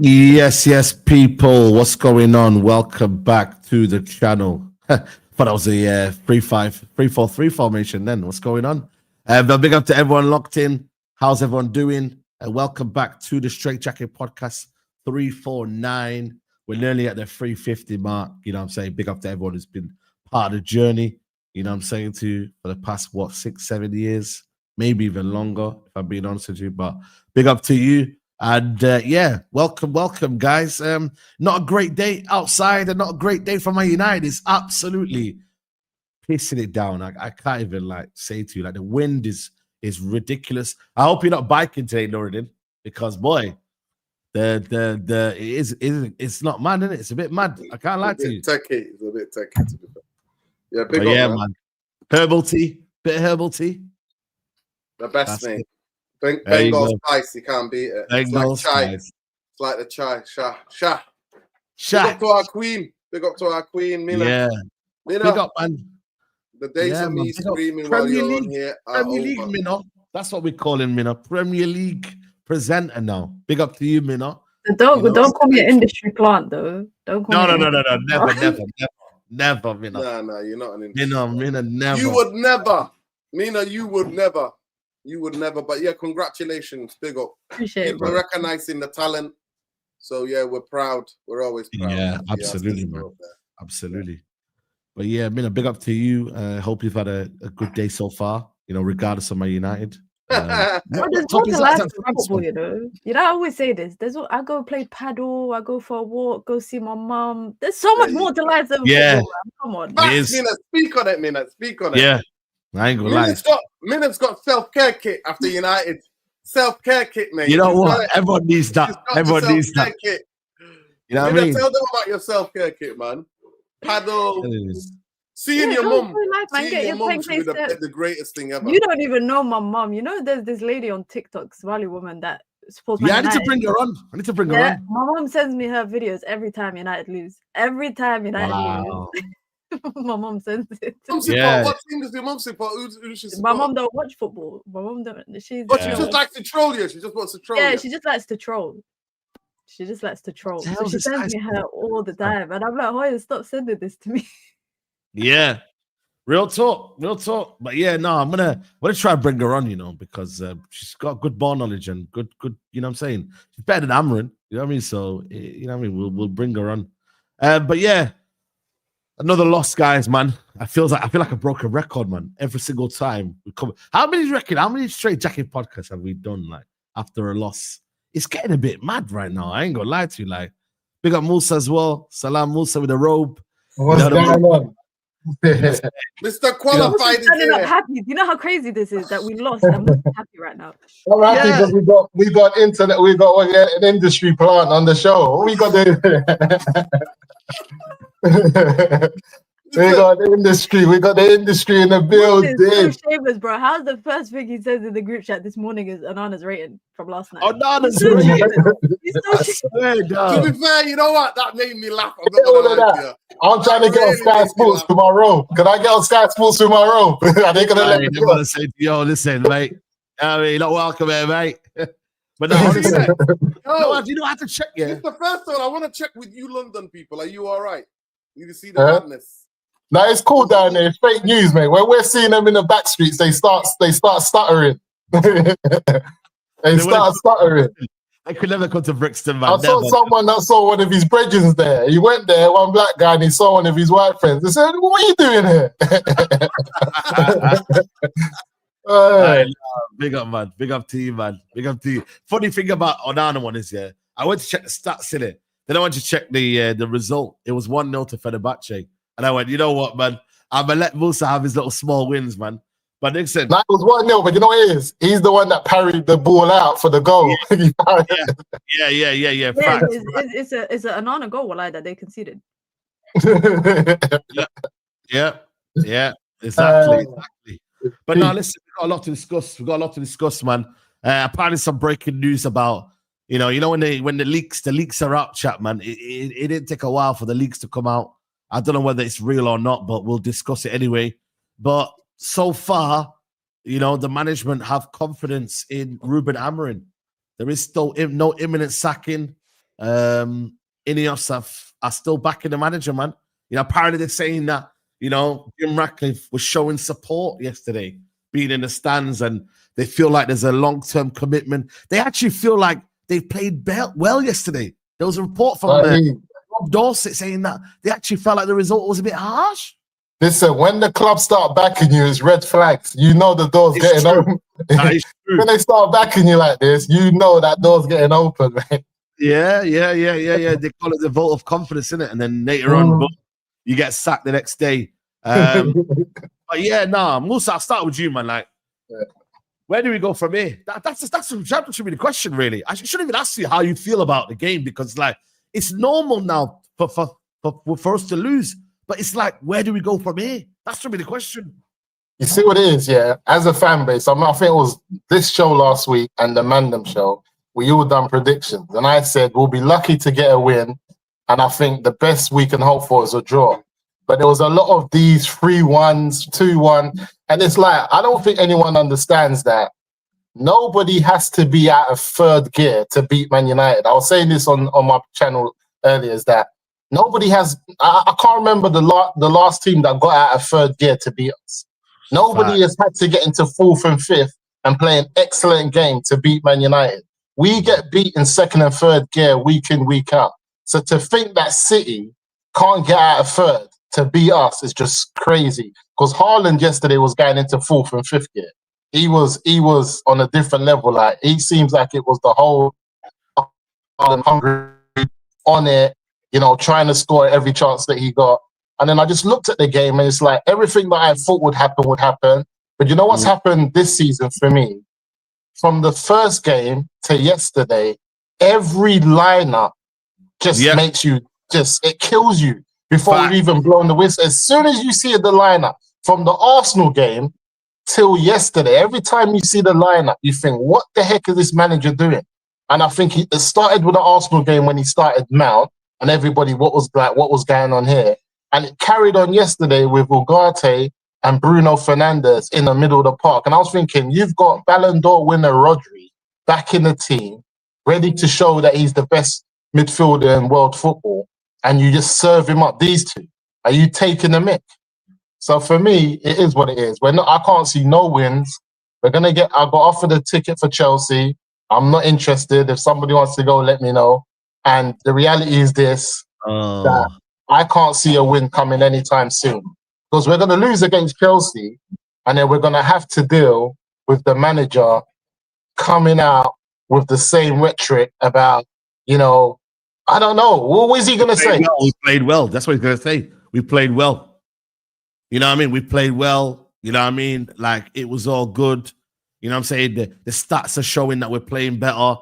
Yes, people. What's going on? Welcome back to the channel. Thought that was a 3-5-3-4-3 formation then. What's going on? But big up to everyone locked in. How's everyone doing? Welcome back to the Straightjacket podcast 349. We're nearly at the 350 mark. You know what I'm saying? Big up to everyone who's been part of the journey. You know what I'm saying, for the past, 6-7 years, maybe even longer, if I'm being honest with you. But big up to you. And welcome, guys. Not a great day outside and not a great day for Man United. It's absolutely pissing it down. I can't even say to you, the wind is ridiculous. I hope you're not biking today, Nuruddin, because boy, it's not mad, is it? It's a bit mad. I can't lie to you. It's a bit techy to be fair. Yeah, big up, man. Herbal tea, bit of herbal tea. The best, mate. Bengal spice, you can't beat it. Bengal it's like chai. Spice. It's like the chai. Sha. Sha. Big up to our queen. Big up to our queen, Mina. Yeah. Mina. Big up, man. The days of me screaming while you're on here are Premier League, over. Mina. That's what we call him, Mina. Premier League presenter now. Big up to you, Mina. Don't call me an industry plant, though. Don't call me. No. Never, Mina. No, you're not an industry. Mina, never. You would never. Mina, you would never. You would never. But yeah, congratulations. Big up. Appreciate it, People recognizing the talent. So yeah, we're proud. We're always proud. Yeah, absolutely, man. Absolutely. But yeah, Mina, big up to you. Hope you've had a good day so far, regardless of Man United. There's more to life than football, You know, I always say this. I go play paddle, I go for a walk, go see my mum. There's so much more to life than football, man. Come on. Mina, speak on it, Mina. Speak on it. Yeah. I ain't gonna lie. Mina's got self-care kit after United. Self-care kit, mate. You know what? Everyone needs that. Everyone needs that. Kit. You know what I mean? Tell them about your self-care kit, man. paddle. Anyways. Seeing your go mum. through life, man. Seeing Get your your mum 10K should be steps. the greatest thing ever. You don't even know my mum. You know, there's this lady on TikTok, Somali woman that supports Man Yeah, I need to United. bring her on. I need to bring her Yeah, on. my mom sends me her videos every time United lose. Every time United Wow. lose, my mom sends it. Mum support. Yeah. What team does your mum support? Who she My support? mom don't watch football. My mom don't. She's But she just likes to troll you. She just wants to troll yeah, you. she just likes to troll. She just likes to troll. What the So hell she is sends this me guy her all the time, and I'm like, Hoya, stop sending this to me. Yeah. Real talk. But yeah, no, I'm gonna try and bring her on, you know, because she's got good ball knowledge and good, you know what I'm saying? She's better than Amran, you know what I mean? So you know what I mean, we'll bring her on. But yeah, another loss, guys, man. I feel like a broken record, man. Every single time we come. How many Straightjacket podcasts have we done like after a loss? It's getting a bit mad right now. I ain't gonna lie to you. Like, big up Musa as well. Salam Musa with a robe. What's going on? Mr. Qualified is here. Happy. Do you know how crazy this is that we lost? I'm happy right now. I'm happy because we got internet. We got an industry plant on the show. What we got We got the industry in the building. So shameless, bro. How's the first thing he says in the group chat this morning is Anana's rating from last night? Anana's rating. To be fair, you know what? That made me laugh. I'm not All gonna of lie to that. you. I'm trying to get on Sky Sports tomorrow. Can I get on Sky Sports tomorrow? Are they gonna let me go? To say, yo, listen, mate. I mean, you're not welcome here, mate. But no, honestly, you don't have to check. Yeah, it's the first one. I want to check with you, London people. Are you all right? You see the madness. No, it's cool down there. It's fake news, mate. When we're seeing them in the back streets, they start stuttering. they start stuttering. I could never come to Brixton, man. I saw someone that saw one of his brethren there. He went there, one black guy, and he saw one of his white friends. They said, "What are you doing here?" Big up, man. Big up to you, man. Big up to you. Funny thing about Onana one is, yeah, I went to check the stats in it. Then I went to check the result. It was 1-0 to Fenerbahce. And I went, you know what, man? I'm going to let Musa have his little small wins, man. But Nixon. That was 1-0, but you know what it is? He's the one that parried the ball out for the goal. Yeah. It's an Onana goal, that they conceded. Yeah. Exactly. But no, listen, we've got a lot to discuss. Man. Apparently some breaking news about, you know when the leaks are out, chat, man. It didn't take a while for the leaks to come out. I don't know whether it's real or not, but we'll discuss it anyway. But so far, the management have confidence in Ruben Amorim. There is still no imminent sacking. INEOS are still backing the manager, man. Apparently they're saying that, Jim Ratcliffe was showing support yesterday, being in the stands, and they feel like there's a long-term commitment. They actually feel like they played well yesterday. There was a report from Rob Dorset saying that they actually felt like the result was a bit harsh. Listen, when the club start backing you, it's red flags. You know the door's getting open. That is true. When they start backing you like this, you know that door's getting open, man. Yeah. They call it the vote of confidence, innit? And then later on, you get sacked the next day. But yeah, Musa, I'll start with you, man. Like, where do we go from here? That should be the question, really. I shouldn't even ask you how you feel about the game, because like it's normal now for us to lose. But it's like, where do we go from here? That should be the question. You see what it is, yeah? As a fan base, I think it was this show last week and the Mandem show, we all done predictions. And I said, we'll be lucky to get a win. And I think the best we can hope for is a draw. But there was a lot of these 3-1s, 2-1. And it's like, I don't think anyone understands that nobody has to be out of third gear to beat Man United. I was saying this on my channel earlier, is that nobody has, I can't remember the last team that got out of third gear to beat us. Nobody has had to get into 4th and 5th and play an excellent game to beat Man United. We get beat in 2nd and 3rd gear week in, week out. So to think that City can't get out of 3rd to beat us is just crazy. Because Haaland yesterday was going into 4th and 5th gear. He was on a different level. Like, he seems like it was the whole hungry on it, trying to score every chance that he got. And then I just looked at the game and it's like everything that I thought would happen. But you know what's happened this season for me? From the first game to yesterday, every lineup just makes you it kills you. before we've even blown the whistle. As soon as you see the lineup from the Arsenal game till yesterday, every time you see the lineup, you think, what the heck is this manager doing? And I think it started with the Arsenal game when he started Mount and everybody, what was going on here? And it carried on yesterday with Ugarte and Bruno Fernandes in the middle of the park. And I was thinking, you've got Ballon d'Or winner Rodri back in the team, ready to show that he's the best midfielder in world football, and you just serve him up. These two, are you taking the mick? So for me, it is what it is. I can't see no wins. I got offered a ticket for Chelsea. I'm not interested. If somebody wants to go, let me know. And the reality is this, that I can't see a win coming anytime soon. Because we're going to lose against Chelsea, and then we're going to have to deal with the manager coming out with the same rhetoric about, I don't know. What is he going to say? We played well. That's what he's going to say. We played well. You know what I mean? We played well. You know what I mean? Like, it was all good. You know what I'm saying? The stats are showing that we're playing better.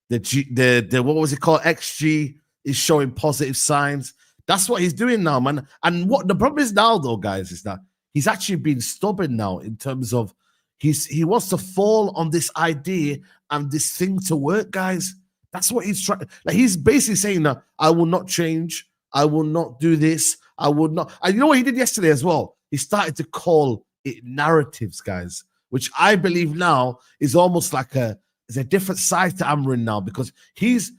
The what was it called? XG is showing positive signs. That's what he's doing now, man. And what the problem is now, though, guys, is that he's actually been stubborn now in terms of he wants to fall on this idea and this thing to work, guys. That's what he's trying. Like, he's basically saying that I will not change. I will not do this. I will not. And you know what he did yesterday as well? He started to call it narratives, guys, which I believe now is almost like a different side to Amorim now, because he's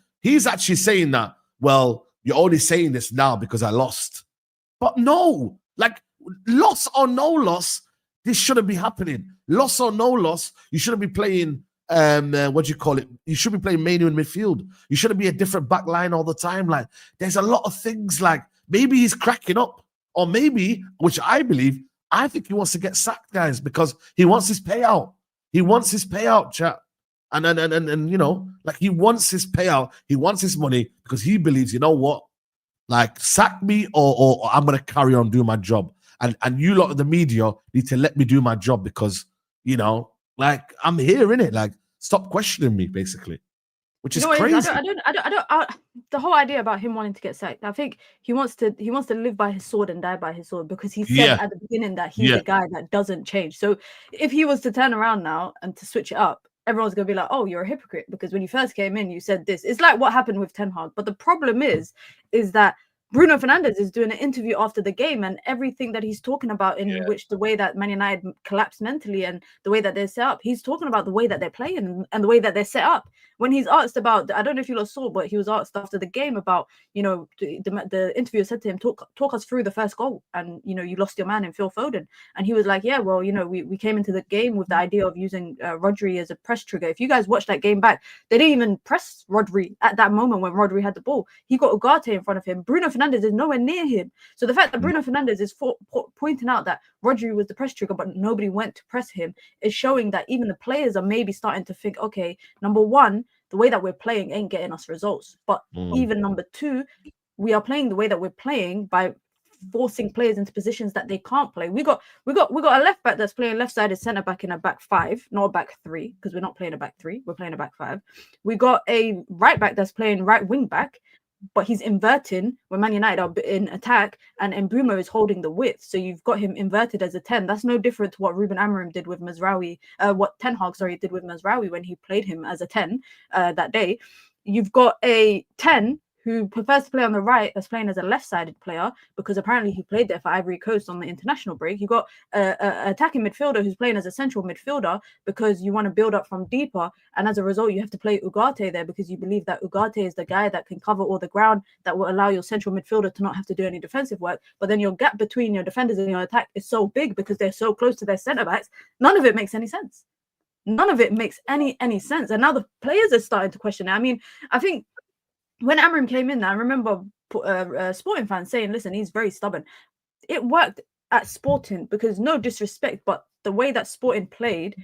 actually saying that, well, you're only saying this now because I lost. But no, like, loss or no loss, this shouldn't be happening. Loss or no loss, you shouldn't be playing, what do you call it? You should be playing Manu in midfield. You shouldn't be a different back line all the time. Like, there's a lot of things, like, maybe he's cracking up, or maybe, which I think he wants to get sacked, guys, because he wants his payout. He wants his payout, chat. And like, he wants his payout. He wants his money because he believes, you know what? Like, sack me or I'm going to carry on doing my job. And you lot of the media need to let me do my job because, like, I'm here, innit? Like, stop questioning me, basically. Which is crazy. I don't. The whole idea about him wanting to get sacked, I think he wants to live by his sword and die by his sword, because he said at the beginning that he's a guy that doesn't change. So if he was to turn around now and to switch it up, everyone's going to be like, oh, you're a hypocrite, because when you first came in, you said this. It's like what happened with Ten Hag. But the problem is that Bruno Fernandes is doing an interview after the game, and everything that he's talking about in which the way that Man United collapsed mentally and the way that they're set up, he's talking about the way that they're playing and the way that they're set up. When he's asked about, I don't know if you saw, but he was asked after the game about, the interviewer said to him, talk us through the first goal, and you lost your man in Phil Foden, and he was like, yeah, well, we came into the game with the idea of using Rodri as a press trigger. If you guys watch that game back, they didn't even press Rodri at that moment when Rodri had the ball. He got Ugarte in front of him. Bruno Fernandes is nowhere near him. So the fact that Bruno Fernandes is pointing out that Rodri was the press trigger, but nobody went to press him, is showing that even the players are maybe starting to think, okay, number one, the way that we're playing ain't getting us results. But even number two, we are playing the way that we're playing by forcing players into positions that they can't play. We got a left back that's playing left-sided centre back in a back five, not a back three, because we're not playing a back three, we're playing a back five. We got a right back that's playing right wing back, but he's inverting when Man United are in attack, and Mbeumo is holding the width. So you've got him inverted as a 10. That's no different to what Ruben Amorim did with Mazraoui, what Ten Hag, did with Mazraoui when he played him as a 10 that day. You've got a 10 who prefers to play on the right, that's playing as a left-sided player, because apparently he played there for Ivory Coast on the international break. You've got an attacking midfielder who's playing as a central midfielder because you want to build up from deeper, and as a result, you have to play Ugarte there because you believe that Ugarte is the guy that can cover all the ground, that will allow your central midfielder to not have to do any defensive work. But then your gap between your defenders and your attack is so big because they're so close to their centre-backs. None of it makes any sense. None of it makes any sense. And now the players are starting to question it. I mean, I think when Amorim came in, I remember Sporting fans saying, listen, he's very stubborn. It worked at Sporting because, no disrespect, but the way that Sporting played,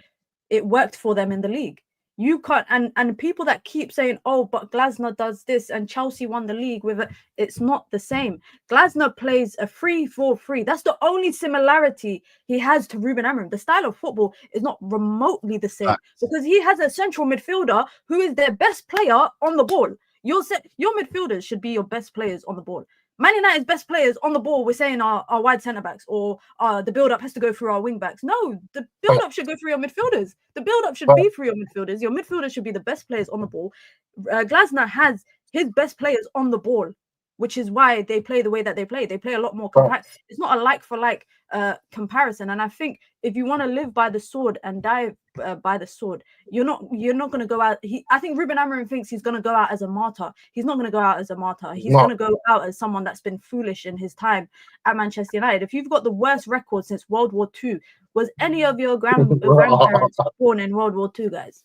it worked for them in the league. You can't, and people that keep saying, oh, but Glasner does this and Chelsea won the league with it. It's not the same. Glasner plays a 3-4-3. That's the only similarity he has to Ruben Amorim. The style of football is not remotely the same because he has a central midfielder who is their best player on the ball. Your midfielders should be your best players on the ball. Man United's best players on the ball, we're saying are wide centre backs, or the build up has to go through our wing backs. No, the build up should go through your midfielders. The build up should be through your midfielders. Your midfielders should be the best players on the ball. Glasner has his best players on the ball, which is why they play the way that they play. They play a lot more compact. It's not a like for like comparison. And I think if you want to live by the sword and die by the sword, you're not going to go out. I think Ruben Amorim thinks he's going to go out as a martyr. He's not going to go out as a martyr. He's going to go out as someone that's been foolish in his time at Manchester United. If you've got the worst record since World War II, was any of your grandparents born in World War II, guys?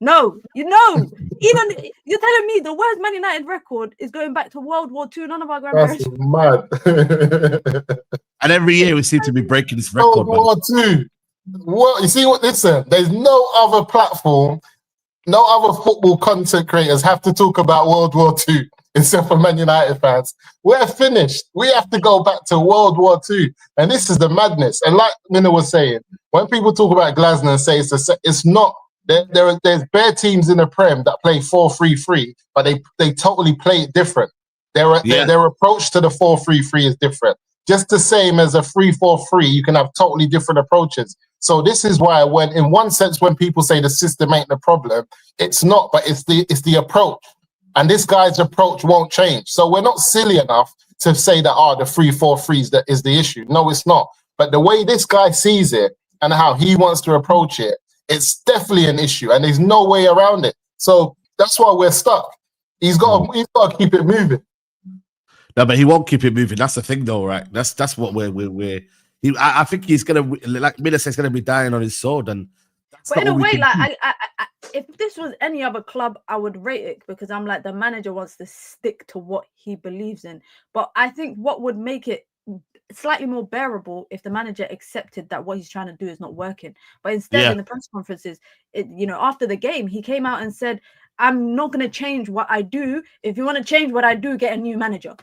No, even you're telling me the worst Man United record is going back to World War II. None of our grandparents. That's mad. And every year we seem to be breaking this record. World War II. What you see? What listen? There's no other platform, no other football content creators have to talk about World War II except for Man United fans. We're finished. We have to go back to World War II, and this is the madness. And like Nina was saying, when people talk about Glasner and say it's not. There's bare teams in the Prem that play 4-3-3, but they totally play it different. Their approach to the 4-3-3 is different. Just the same as a 3-4-3, you can have totally different approaches. So this is why, in one sense, when people say the system ain't the problem, it's not, but it's the approach. And this guy's approach won't change. So we're not silly enough to say that the 3-4-3 is the issue. No, it's not. But the way this guy sees it and how he wants to approach it, it's definitely an issue, and there's no way around it. So that's why we're stuck. He's got to keep it moving. No, but he won't keep it moving. That's the thing, though, right? That's what we're. I think he's gonna, like Miller says, gonna be dying on his sword, and. But in a way, like if this was any other club, I would rate it because I'm like the manager wants to stick to what he believes in. But I think what would make it slightly more bearable if the manager accepted that what he's trying to do is not working. But instead, in the press conferences, after the game, he came out and said, "I'm not going to change what I do. If you want to change what I do, get a new manager."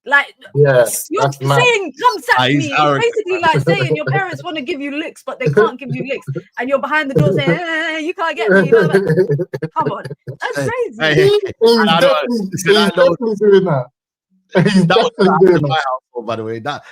Like, you're saying, "Come sack me." It's basically like saying your parents want to give you licks, but they can't give you licks, and you're behind the door saying, "You can't get me." Come on, that's crazy. He's definitely doing that. He's definitely doing that. By the way, that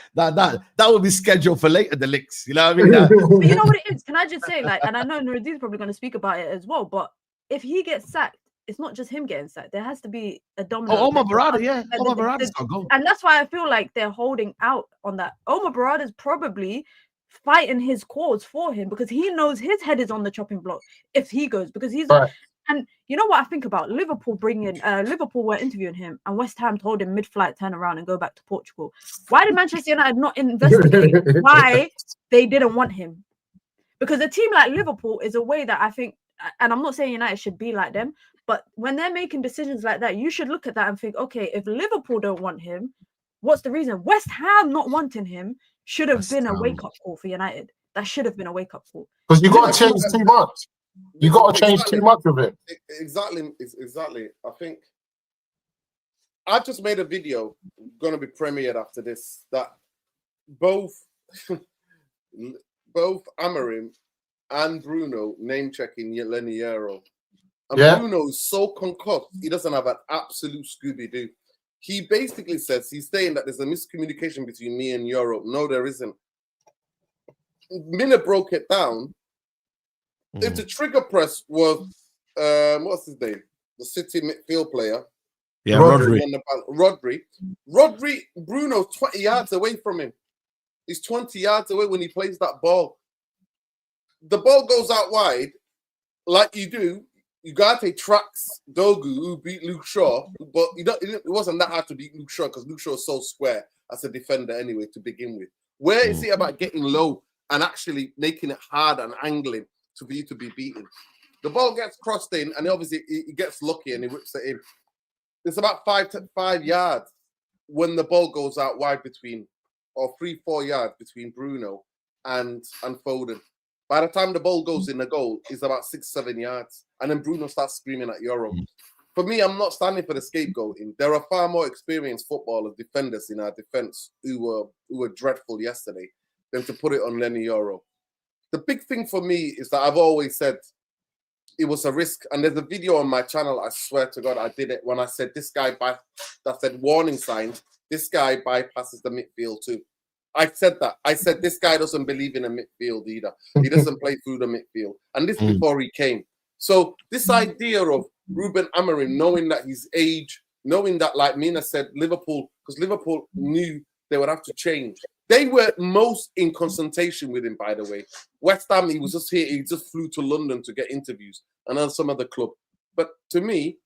would be scheduled for later. The licks, you know what I mean? But you know what it is? Can I just say, like, and I know Nuruddin's probably going to speak about it as well. But if he gets sacked, it's not just him getting sacked. There has to be a dominant. Omar Barada, Omar Barada's got to go. And that's why I feel like they're holding out on that. Omar Barada's probably fighting his cause for him because he knows his head is on the chopping block if he goes, because he's. Right. And you know what I think about Liverpool Liverpool were interviewing him, and West Ham told him mid-flight turn around and go back to Portugal. Why did Manchester United not investigate why they didn't want him? Because a team like Liverpool is a way that I think, and I'm not saying United should be like them, but when they're making decisions like that, you should look at that and think, okay, if Liverpool don't want him, what's the reason? West Ham not wanting him should have been a wake-up call for United. That should have been a wake-up call. Because you got to change too much. You got to change too much of it. Exactly. I think I just made a video going to be premiered after this that both Amorim and Bruno name checking Leniero. And Bruno's so concussed, he doesn't have an absolute Scooby-Doo. He basically says he's saying that there's a miscommunication between me and Europe. No, there isn't. Mina broke it down. If the trigger press was what's his name? The City midfield player. Yeah, Rodri. Bruno's 20 yards away from him. He's 20 yards away when he plays that ball. The ball goes out wide, like you do. Ugarte tracks Dogu, who beat Luke Shaw, but it wasn't that hard to beat Luke Shaw because Luke Shaw is so square as a defender anyway to begin with. Where is it about getting low and actually making it hard and angling for you to be beaten? The ball gets crossed in, and obviously he gets lucky and he whips it in. It's about 5 yards when the ball goes out wide between, or 3-4 yards between Bruno and Foden. By the time the ball goes in the goal, it's about 6-7 yards. And then Bruno starts screaming at Euro. For me, I'm not standing for the scapegoating. There are far more experienced footballers, defenders in our defense who were dreadful yesterday than to put it on Lenny Euro. The big thing for me is that I've always said it was a risk. And there's a video on my channel, I swear to God, I did it when I said this guy that said warning signs. this guy bypasses the midfield too. I said that. I said this guy doesn't believe in a midfield either. He doesn't play through the midfield. And this before he came. So this idea of Ruben Amorim knowing that his age, knowing that, like Mina said, Liverpool, because Liverpool knew they would have to change. They were most in consultation with him, by the way. West Ham, he was just here. He just flew to London to get interviews and then some other club. But to me,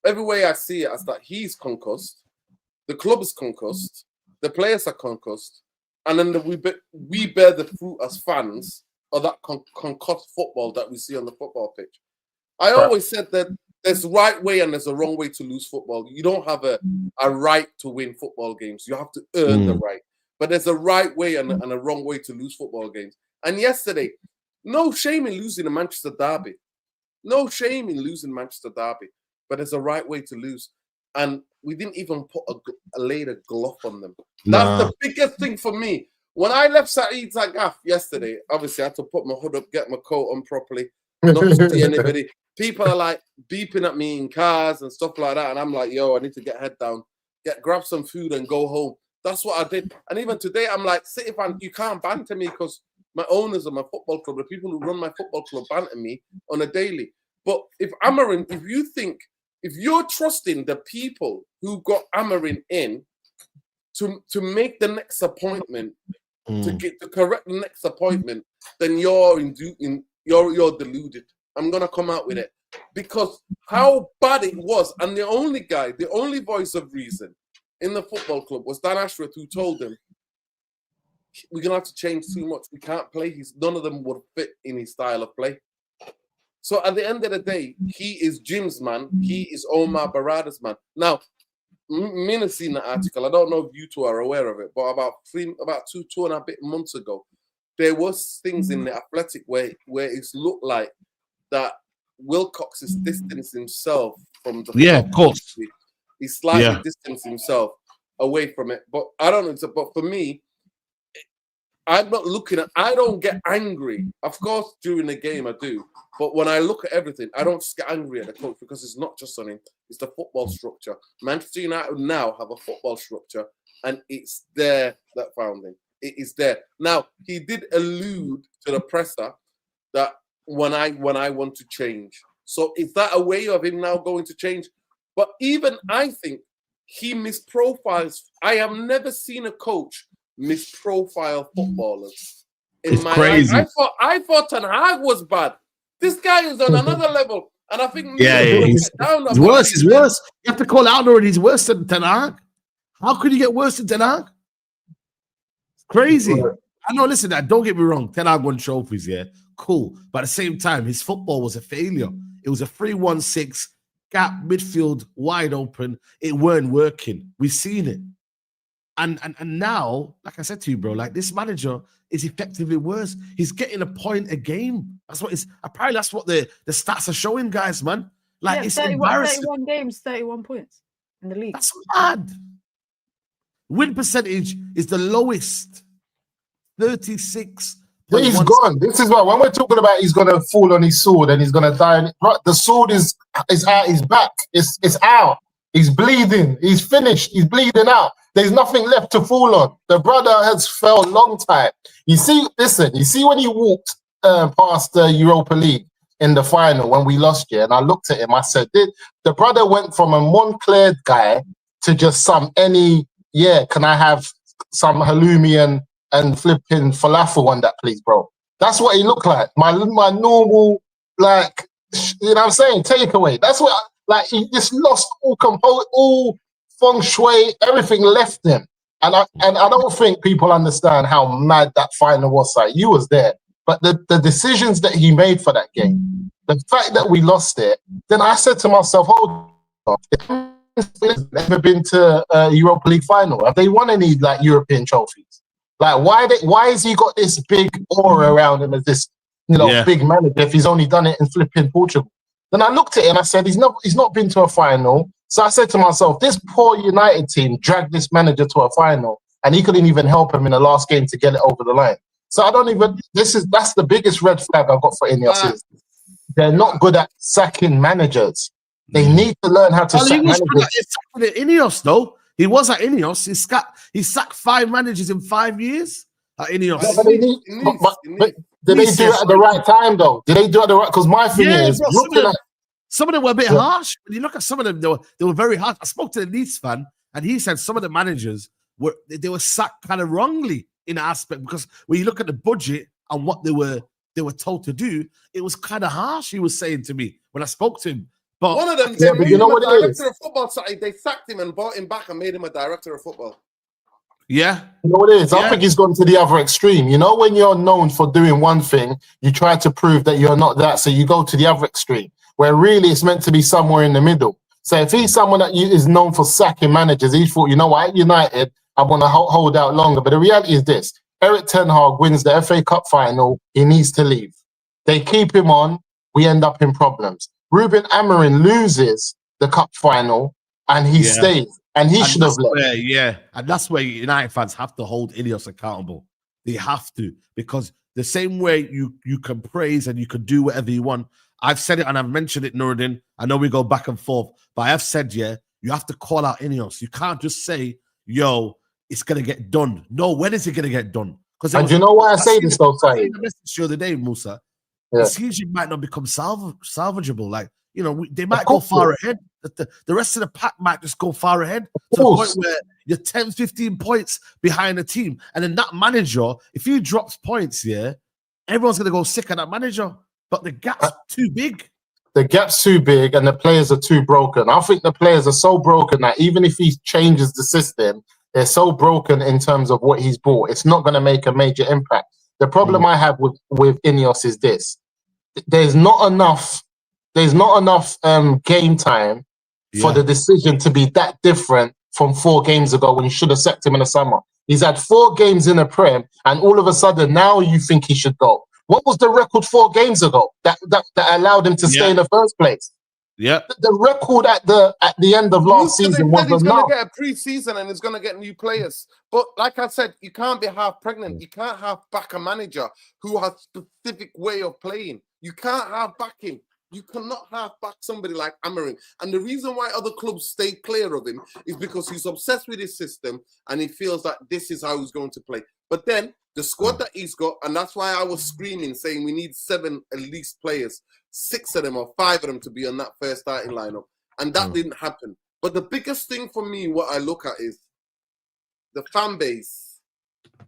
every way I see it as that he's concussed, the club is concussed, the players are concussed, and then we bear the fruit as fans of that concussed football that we see on the football pitch. I always said that there's a right way and there's a wrong way to lose football. You don't have a right to win football games. You have to earn the right. But there's a right way and a wrong way to lose football games. And yesterday, no shame in losing a Manchester derby. No shame in losing Manchester derby. But there's a right way to lose. And we didn't even put laid a glove on them. That's the biggest thing for me. When I left Saeed TV yesterday, obviously I had to put my hood up, get my coat on properly, not to see anybody. People are like beeping at me in cars and stuff like that. And I'm like, yo, I need to get head down, grab some food and go home. That's what I did. And even today, I'm like, City fan, you can't banter me because my owners of my football club, the people who run my football club, banter me on a daily. But if Amorim, if you're trusting the people who got Amorim in to make the next appointment, to correct the next appointment, then you're deluded. I'm gonna come out with it because how bad it was, and the only voice of reason in the football club was Dan Ashworth, who told them, we're going to have to change too much. We can't play. None of them would fit in his style of play. So at the end of the day, he is Jim's man. He is Omar Barada's man. Now, Mina seen the article. I don't know if you two are aware of it, but about two and a bit months ago, there was things in the Athletic where it's looked like that Wilcox is distancing himself from the of course. He slightly distanced himself away from it. But I don't know. But for me, I'm not looking at, I don't get angry. Of course, during the game I do. But when I look at everything, I don't just get angry at the coach because it's not just on him. It's the football structure. Manchester United now have a football structure and it's there that found him. It is there. Now, he did allude to the presser that when I want to change. So is that a way of him now going to change? But even I think he misprofiles. I have never seen a coach misprofile footballers. It's crazy. Life. I thought Ten Hag was bad. This guy is on another level. And I think he's worse. He's worse. You have to call out already. He's worse than Ten Hag. How could you get worse than Ten Hag? It's crazy. I know, listen, don't get me wrong. Ten Hag won trophies, yeah. Cool. But at the same time, his football was a failure. It was a 3-1-6 gap, midfield, wide open. It weren't working. We've seen it. And now, like I said to you, bro, like this manager is effectively worse. He's getting a point a game. That's what apparently that's what the stats are showing, guys, man. Like it's 31 games, 31 points in the league. That's mad. Win percentage is the lowest. 36. But he's gone. This is why when we're talking about he's gonna fall on his sword and he's gonna die. The sword is out his back. It's out. He's bleeding. He's finished. He's bleeding out. There's nothing left to fall on. The brother has fell long time. You see when he walked past the Europa League in the final when we lost here, and I looked at him, I said, the brother went from a Montclair guy to just can I have some halloumi and flipping falafel on that, please, bro? That's what he looked like. My normal, like, you know what I'm saying, takeaway. That's what, he just lost all feng shui, everything left him. And I don't think people understand how mad that final was. Like, you was there. But the decisions that he made for that game, the fact that we lost it, then I said to myself, hold on, they've never been to a Europa League final. Have they won any European trophies? Like, why has he got this big aura around him as this, big manager if he's only done it in flipping Portugal? Then I looked at it and I said, he's not been to a final. So I said to myself, this poor United team dragged this manager to a final and he couldn't even help him in the last game to get it over the line. So that's the biggest red flag I've got for INEOS is they're not good at sacking managers. They need to learn how to sack managers. INEOS though. He was at INEOS. He sacked 5 managers in 5 years at INEOS. Yeah, but did they do it at the right time though? Did they do it at the right? Because my thing is, some of them were a bit harsh. When you look at some of them, they were very harsh. I spoke to the Leeds fan, and he said some of the managers were sacked kind of wrongly in an aspect, because when you look at the budget and what they were told to do, it was kind of harsh. He was saying to me when I spoke to him. But one of them, but you know what it is? Director of football side, they sacked him and brought him back and made him a director of football. Yeah. You know what it is? I think he's gone to the other extreme. You know, when you're known for doing one thing, you try to prove that you're not that, so you go to the other extreme, where really it's meant to be somewhere in the middle. So if he's someone that is known for sacking managers, he thought, you know what, at United, I want to hold out longer. But the reality is this: Erik ten Hag wins the FA Cup final, he needs to leave. They keep him on, we end up in problems. Ruben Amorim loses the cup final and he stays. And he should have left. And that's where United fans have to hold INEOS accountable. They have to, because the same way you can praise and you can do whatever you want. I've said it and I've mentioned it, Nuruddin. I know we go back and forth, but I have said, you have to call out INEOS. You can't just say, yo, it's going to get done. No, when is it going to get done? And you know why I say this though, Saeed? The message the other day, Musa. The season might not become salvageable. Like, you know, they might go far ahead. The rest of the pack might just go far ahead to the point where you're 10, 15 points behind the team. And then that manager, if he drops points, everyone's going to go sick of that manager. But the gap's too big. The gap's too big and the players are too broken. I think the players are so broken that even if he changes the system, they're so broken in terms of what he's brought. It's not going to make a major impact. The problem I have with INEOS is this: there's not enough game time for the decision to be that different from 4 games ago when you should have sacked him in the summer. He's had 4 games in the Prem, and all of a sudden now you think he should go. What was the record 4 games ago that allowed him to stay in the first place? Yeah, the record at the end of last season was he's going to get a pre-season and he's going to get new players. But like I said, you can't be half pregnant. You can't have back a manager who has a specific way of playing. You can't have back him. You cannot have back somebody like Amorim. And the reason why other clubs stay clear of him is because he's obsessed with his system and he feels that this is how he's going to play. But then the squad that he's got, and that's why I was screaming, saying we need 7 at least players, 6 of them or 5 of them to be on that first starting lineup. And that didn't happen. But the biggest thing for me, what I look at is the fan base.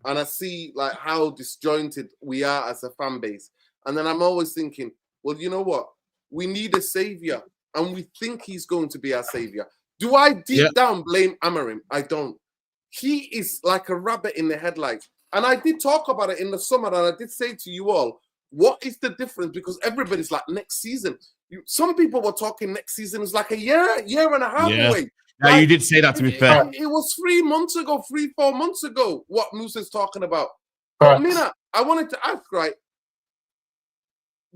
And I see like how disjointed we are as a fan base. And then I'm always thinking, well, you know what? We need a savior, and we think he's going to be our savior. Do I deep down blame Amorim? I don't. He is like a rabbit in the headlights. And I did talk about it in the summer, and I did say to you all, what is the difference? Because everybody's like, next season. Some people were talking next season is like a year and a half away. Yeah, like, you did say that, to be fair. It was 3 months ago, 3-4 months ago, what Musa's talking about. But Mina, I wanted to ask, right,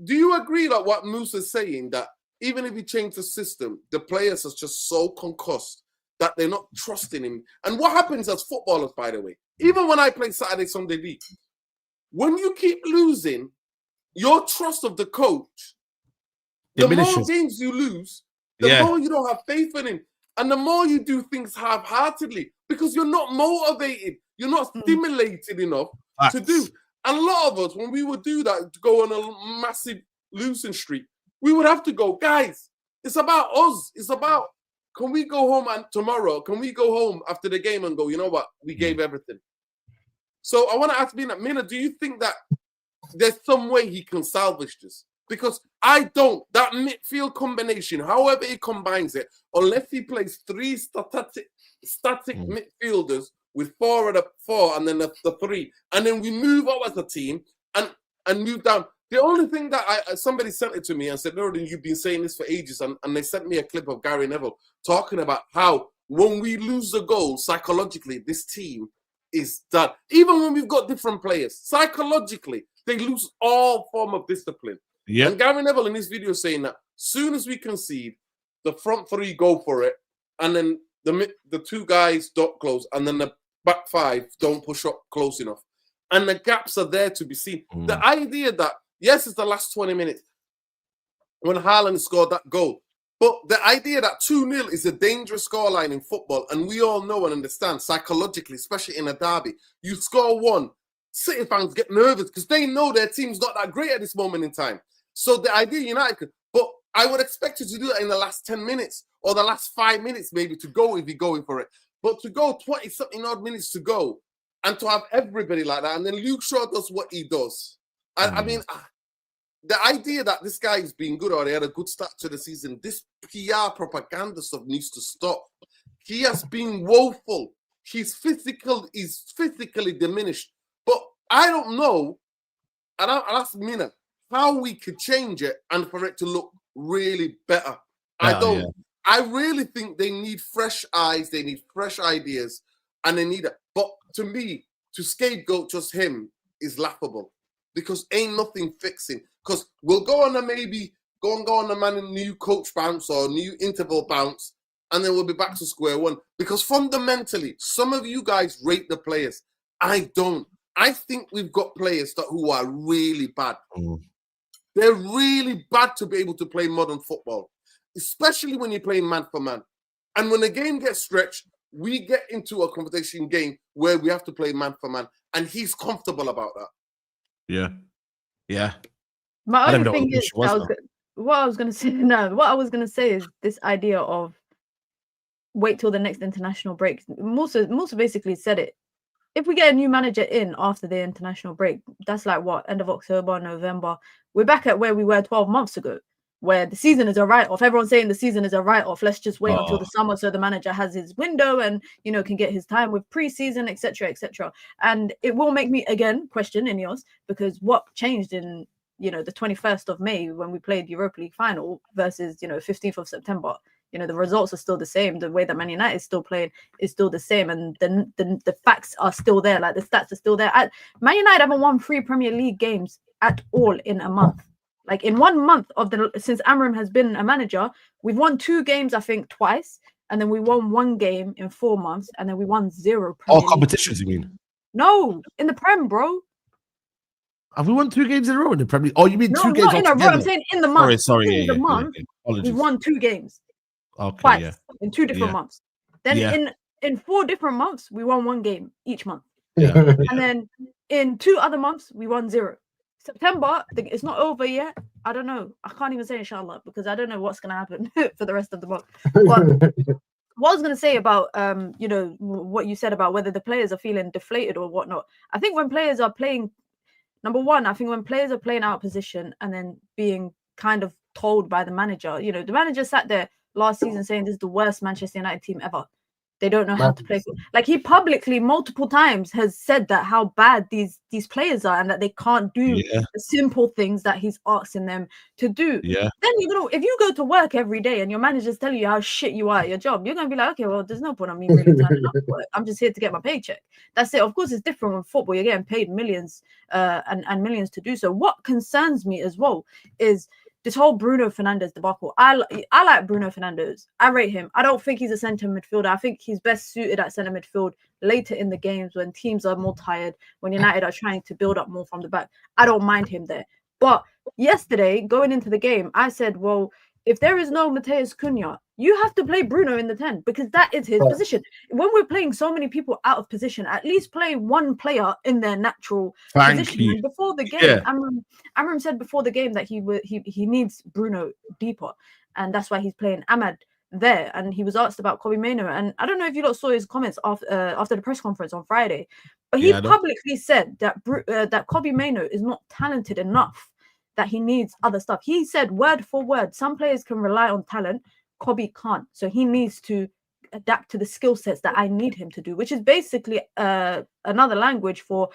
do you agree that what Musa's saying, that even if he changed the system, the players are just so concussed that they're not trusting him? And what happens as footballers, by the way, even when I play Saturday, Sunday league, when you keep losing, your trust of the coach, the more games you lose, the more you don't have faith in him. And the more you do things half-heartedly, because you're not motivated, you're not stimulated enough to do. And a lot of us, when we would do that, to go on a massive losing streak, we would have to go, guys, it's about us. It's about, can we go home and tomorrow, can we go home after the game and go, you know what, we gave everything. So I want to ask Mina, do you think that there's some way he can salvage this? Because I don't. That midfield combination, however he combines it, unless he plays 3 static midfielders with 4 of the 4 and then the 3, and then we move up as a team and move down. The only thing that somebody sent it to me and said, Nuruddin, you've been saying this for ages, and they sent me a clip of Gary Neville talking about how when we lose the goal, psychologically, this team is done. Even when we've got different players, psychologically, they lose all form of discipline. Yeah. And Gary Neville in his video saying that soon as we concede, the front 3 go for it, and then the 2 guys don't close, and then the back 5 don't push up close enough. And the gaps are there to be seen. The idea that, yes, it's the last 20 minutes when Haaland scored that goal, But the idea that 2-0 is a dangerous scoreline in football, and we all know and understand psychologically, especially in a derby, you score one, City fans get nervous because they know their team's not that great at this moment in time. So the idea United could, but I would expect you to do that in the last 10 minutes or the last 5 minutes maybe to go if you're going for it. But to go 20-something odd minutes to go and to have everybody like that, and then Luke Shaw does what he does. I mean, the idea that this guy is being good or he had a good start to the season, this PR propaganda stuff needs to stop. He has been woeful. He's physically diminished. But I don't know, and I'll ask Mina, how we could change it and for it to look really better. I don't. Yeah. I really think they need fresh eyes, they need fresh ideas, and they need it. But to me, to scapegoat just him is laughable because ain't nothing fixing. Because we'll go on a new coach bounce or new interval bounce, and then we'll be back to square one. Because fundamentally, some of you guys rate the players. I don't. I think we've got players who are really bad. They're really bad to be able to play modern football, especially when you're playing man for man. And when the game gets stretched, we get into a competition game where we have to play man for man, and he's comfortable about that. Yeah, yeah. My only thing is, what I was going to say is this idea of wait till the next international break. Musa basically said it. If we get a new manager in after the international break, that's like what, end of October, November. We're back at where we were 12 months ago, where the season is a write-off. Everyone's saying the season is a write-off. Let's just wait until the summer so the manager has his window and, you know, can get his time with pre-season, etc., etc. And it will make me, again, question INEOS, because what changed in, you know, the 21st of May when we played Europa League final versus, you know, 15th of September? You know, the results are still the same. The way that Man United is still playing is still the same. And the facts are still there. Like, the stats are still there. Man United haven't won 3 Premier League games at all in a month. Like, in 1 month since Amorim has been a manager, we've won 2 games, I think, twice. And then we won 1 game in 4 months. And then we won 0 Premier League competitions, games. You mean? No, in the Prem, bro. Have we won 2 games in a row in the Premier League? Oh, you mean 2 games in a row. I'm saying in the month. Sorry. In the month, we won 2 games. Okay, twice, in 2 different months. Then in 4 different months, we won 1 game each month. And then in 2 other months, we won 0. September, it's not over yet. I don't know. I can't even say inshallah because I don't know what's going to happen for the rest of the month. But what I was going to say about, you know, what you said about whether the players are feeling deflated or whatnot. I think when players are playing, number one, I think when players are playing out of position and then being kind of told by the manager, you know, the manager sat there last season saying this is the worst Manchester United team ever. They don't know how to play. Like, he publicly multiple times has said that how bad these players are and that they can't do the simple things that he's asking them to do. Yeah. Then, you know, if you go to work every day and your manager's telling you how shit you are at your job, you're going to be like, okay, well, there's no point on me really turning up to work. I'm just here to get my paycheck. That's it. Of course, it's different with football. You're getting paid millions and millions to do so. What concerns me as well is this whole Bruno Fernandes debacle. I like Bruno Fernandes. I rate him. I don't think he's a centre midfielder. I think he's best suited at centre midfield later in the games when teams are more tired, when United are trying to build up more from the back. I don't mind him there. But yesterday, going into the game, I said, well, if there is no Matheus Cunha, you have to play Bruno in the 10 because that is his position. When we're playing so many people out of position, at least play one player in their natural position. And before the game, Amorim said before the game that he needs Bruno deeper, and that's why he's playing Ahmad there. And he was asked about Kobbie Mainoo, and I don't know if you lot saw his comments after the press conference on Friday, but he publicly said that that Kobbie Mainoo is not talented enough, that he needs other stuff. He said word for word, some players can rely on talent, Kobbie can't. So he needs to adapt to the skill sets that I need him to do, which is basically another language for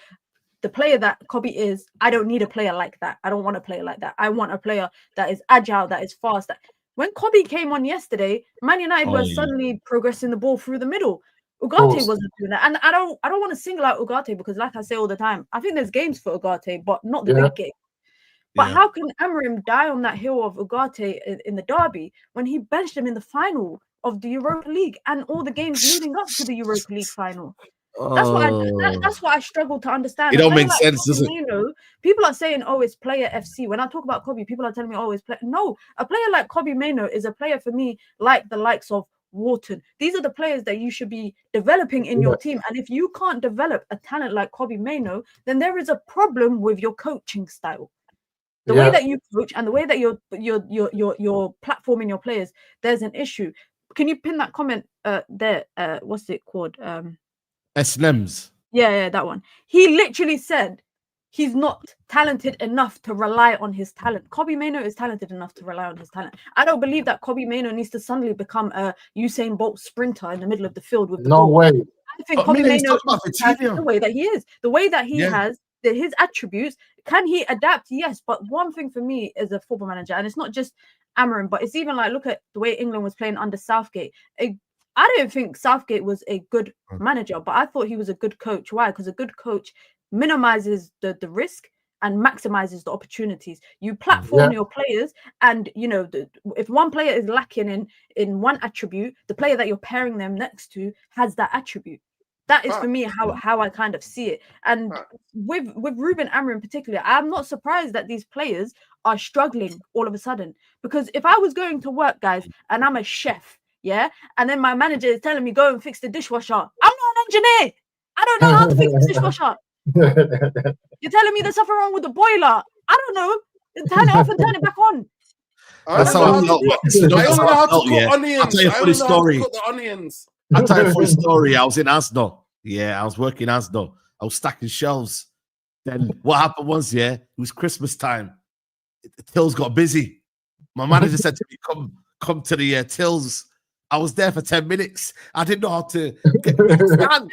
the player that Kobbie is. I don't need a player like that. I don't want a player like that. I want a player that is agile, that is fast. When Kobbie came on yesterday, Man United was suddenly progressing the ball through the middle. Ugarte wasn't doing that. And I don't want to single out Ugarte because, like I say all the time, I think there's games for Ugarte, but not the big game. But how can Amorim die on that hill of Ugarte in the derby when he benched him in the final of the Europa League and all the games leading up to the Europa League final? That's what I struggle to understand. It don't make sense, does it? People are saying, oh, it's player FC. When I talk about Kobe, people are telling me, oh, it's player. No, a player like Kobe Mainoo is a player for me like the likes of Wharton. These are the players that you should be developing in your team. And if you can't develop a talent like Kobe Mainoo, then there is a problem with your coaching style. The way that you coach and the way that you're platforming your players, there's an issue. Can you pin that comment there? What's it called? Slems. Yeah, that one. He literally said he's not talented enough to rely on his talent. Kobe Mainoo is talented enough to rely on his talent. I don't believe that Kobe Mainoo needs to suddenly become a Usain Bolt sprinter in the middle of the field with the ball. way. I think Kobe Mainoo has the way that he is, the way that he has his attributes. Can he adapt? Yes, but one thing for me as a football manager, and it's not just Amorim, but it's even like, look at the way England was playing under Southgate. I don't think Southgate was a good manager, but I thought he was a good coach. Why? Because a good coach minimizes the risk and maximizes the opportunities. You platform your players, and you know, if one player is lacking in one attribute, the player that you're pairing them next to has that attribute. That is for me how I kind of see it. And with Ruben Amorim particularly, I'm not surprised that these players are struggling all of a sudden. Because if I was going to work, guys, and I'm a chef, and then my manager is telling me go and fix the dishwasher, I'm not an engineer. I don't know how to fix the dishwasher. You're telling me there's something wrong with the boiler. I don't know. Turn it off and turn it back on. That's how I felt. I don't know how to cook onions. I'll tell you a funny story. I'll tell you a funny story. I was in Asda. I was working Asda. I was stacking shelves. Then what happened was, it was Christmas time. The tills got busy. My manager said to me, come to the tills. I was there for 10 minutes. I didn't know how to get the scan.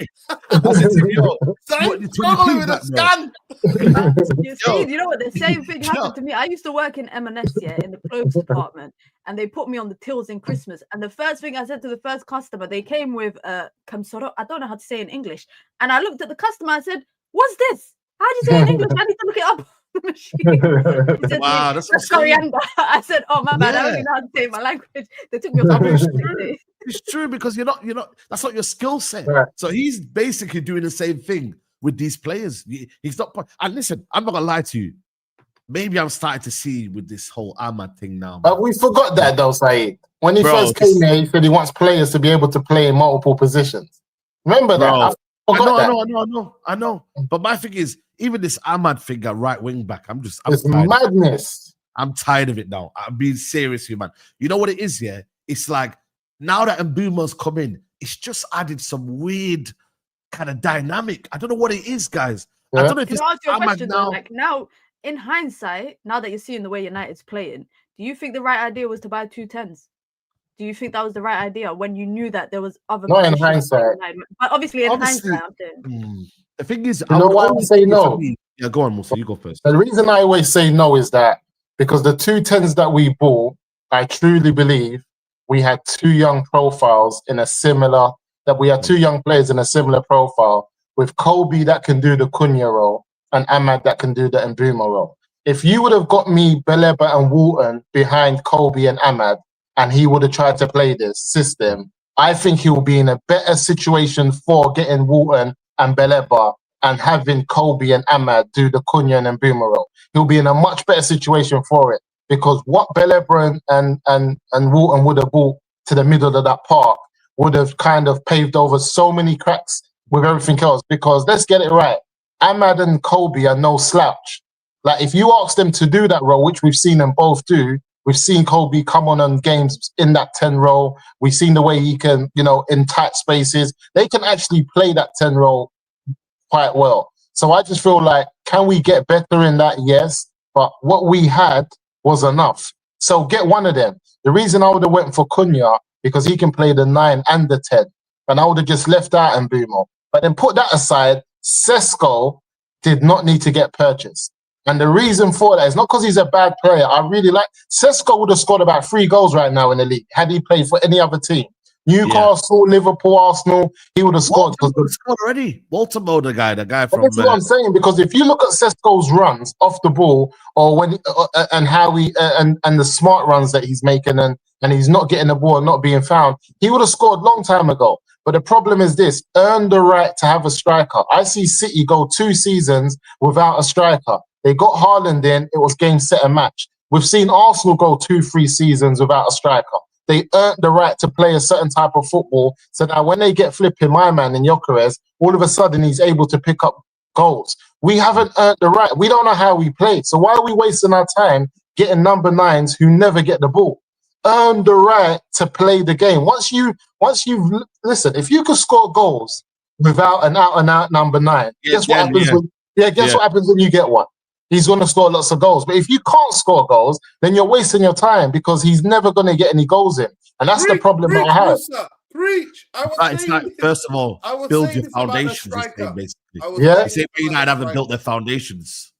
I said to him, struggling with the scan. You know what? The same thing happened to me. I used to work in M&S, in the clothes department, and they put me on the tills in Christmas. And the first thing I said to the first customer, they came with Casemiro. I don't know how to say in English. And I looked at the customer. I said, "What's this? How do you say in English? I need to look it up." Wow, that's coriander. I said, "Oh my bad, I don't even know how to say my language." They took me off. It's true because you're not. That's not your skill set. So he's basically doing the same thing with these players. He's not. And listen, I'm not gonna lie to you. Maybe I'm starting to see with this whole Ahmad thing now. But we forgot that though, Saeed. When he first came here, he said he wants players to be able to play in multiple positions. Remember that? I know. But my thing is, even this Ahmad thing at right wing back, it's madness. I'm tired of it now. I'm being serious here, man. You know what it is, It's like now that Mbumo's come in, it's just added some weird kind of dynamic. I don't know what it is, guys. I don't know if it's Ahmad now. Like now, in hindsight, now that you're seeing the way United's playing, do you think the right idea was to buy 2 10s? Do you think that was the right idea when you knew that there was other? Not in hindsight. But obviously, in hindsight, I'm saying. The thing is, I would always say no. Yeah, go on, Musa. You go first. The reason I always say no is that because the 2 10s that we bought, I truly believe we had 2 young profiles in a similar. That we had 2 young players in a similar profile with Kobe that can do the Cunha role and Ahmad that can do the Mbumo role. If you would have got me Beleba and Wharton behind Kobe and Ahmad, and he would have tried to play this system, I think he will be in a better situation for getting Wharton and Beleba and having Kobe and Ahmad do the Cunha and Mbumo role. He'll be in a much better situation for it because what Beleba and Wharton would have brought to the middle of that park would have kind of paved over so many cracks with everything else. Because let's get it right, Ahmad and Kobe are no slouch. Like if you ask them to do that role, which we've seen them both do, we've seen Kobe come on games in that 10 role. We've seen the way he can, in tight spaces. They can actually play that 10 role quite well. So I just feel like, can we get better in that? Yes. But what we had was enough. So get one of them. The reason I would have went for Cunha, because he can play the 9 and the 10. And I would have just left out Mbumo. But then put that aside, Sesko did not need to get purchased. And the reason for that is not because he's a bad player. I really like Sesko would have scored about 3 goals right now in the league had he played for any other team. Newcastle, Liverpool, Arsenal, he would have scored. Scored already. Baltimore, the guy from. That's what I'm saying, because if you look at Sesko's runs off the ball, or when and how he and the smart runs that he's making, and he's not getting the ball and not being found, he would have scored long time ago. But the problem is this: earn the right to have a striker. I see City go 2 seasons without a striker. They got Haaland in. It was game, set, and match. We've seen Arsenal go 2-3 seasons without a striker. They earned the right to play a certain type of football. So now when they get flipping my man in Gyökeres, all of a sudden he's able to pick up goals. We haven't earned the right. We don't know how we played. So why are we wasting our time getting number 9s who never get the ball? Earn the right to play the game. Once you've listen, if you could score goals without an out-and-out number 9, guess what happens what happens when you get one? He's going to score lots of goals. But if you can't score goals, then you're wasting your time because he's never going to get any goals in. And that's the problem that I have. Preach. It's like, first of all, build your foundations. Basically. United haven't built their foundations.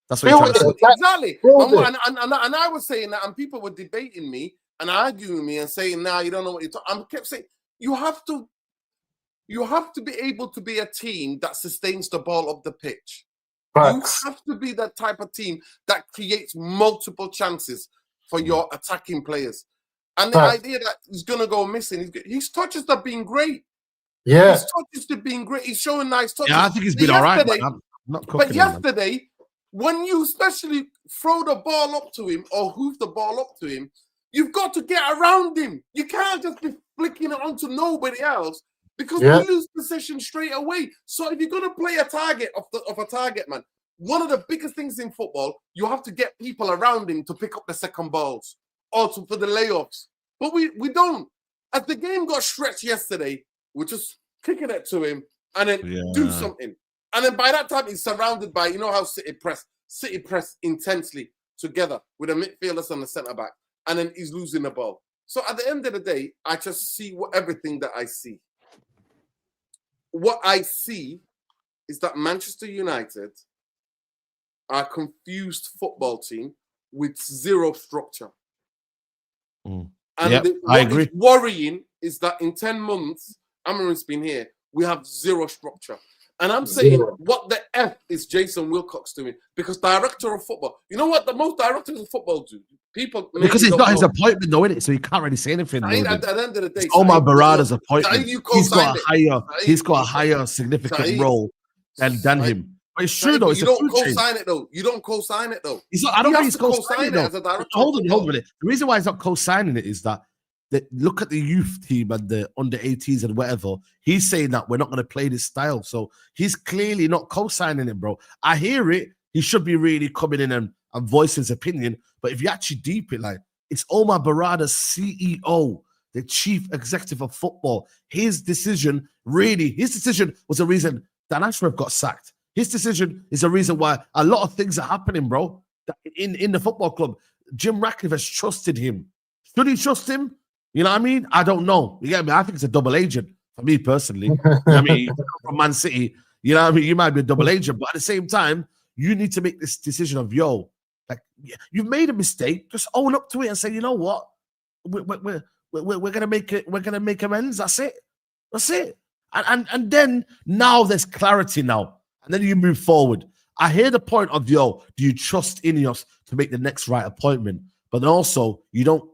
That's what you're trying to say. Exactly. And I was saying that, and people were debating me and arguing with me and saying, "Nah, you don't know what you're talking." I kept saying, you have to be able to be a team that sustains the ball up the pitch. Thanks. You have to be that type of team that creates multiple chances for your attacking players. And the idea that he's going to go missing, his touches have been great. Yeah. His touches have been great. He's showing nice touches. Yeah, I think he's been all right. But yesterday, when you especially throw the ball up to him or hoof the ball up to him, you've got to get around him. You can't just be flicking it onto nobody else because we lose possession straight away. So if you're going to play a target of a target man, one of the biggest things in football, you have to get people around him to pick up the second balls or for the layoffs. But we don't. As the game got stretched yesterday, we're just kicking it to him and then do something. And then by that time, he's surrounded by, you know how City press intensely together with the midfielders and the centre-back. And then he's losing the ball. So at the end of the day, I just see everything that I see. What I see is that Manchester United are a confused football team with zero structure. And I agree. Is worrying is that in 10 months, Amorim's been here, we have zero structure. And I'm saying, what the F is Jason Wilcox doing? Because director of football, you know what the most directors of football do? People because it's not his appointment, though, isn't it? So he can't really say anything. At the end of the day, it's Omar Barada's appointment. He's got a higher significant role than him. But it's true, though. You don't co-sign it, though. You don't co-sign it, though. I don't think he's co-signing it. Hold on a minute. The reason why he's not co-signing it is that look at the youth team and the under 18s and whatever. He's saying that we're not going to play this style. So he's clearly not co-signing it, bro. I hear it. He should be really coming in and voicing his opinion. But if you actually deep it, like, it's Omar Barada's CEO, the chief executive of football. His decision was the reason Dan Ashworth got sacked. His decision is the reason why a lot of things are happening, bro. In the football club, Jim Ratcliffe has trusted him. Should he trust him? You know what I mean? I don't know. You get me? I think it's a double agent for me personally. You know what I mean, from Man City, you know what I mean? You might be a double agent, but at the same time, you need to make this decision of, like, you've made a mistake. Just own up to it and say, you know what? We're gonna make it. We're gonna make amends. That's it. That's it. And then now there's clarity now, and then you move forward. I hear the point of, do you trust INEOS to make the next right appointment? But then also, you don't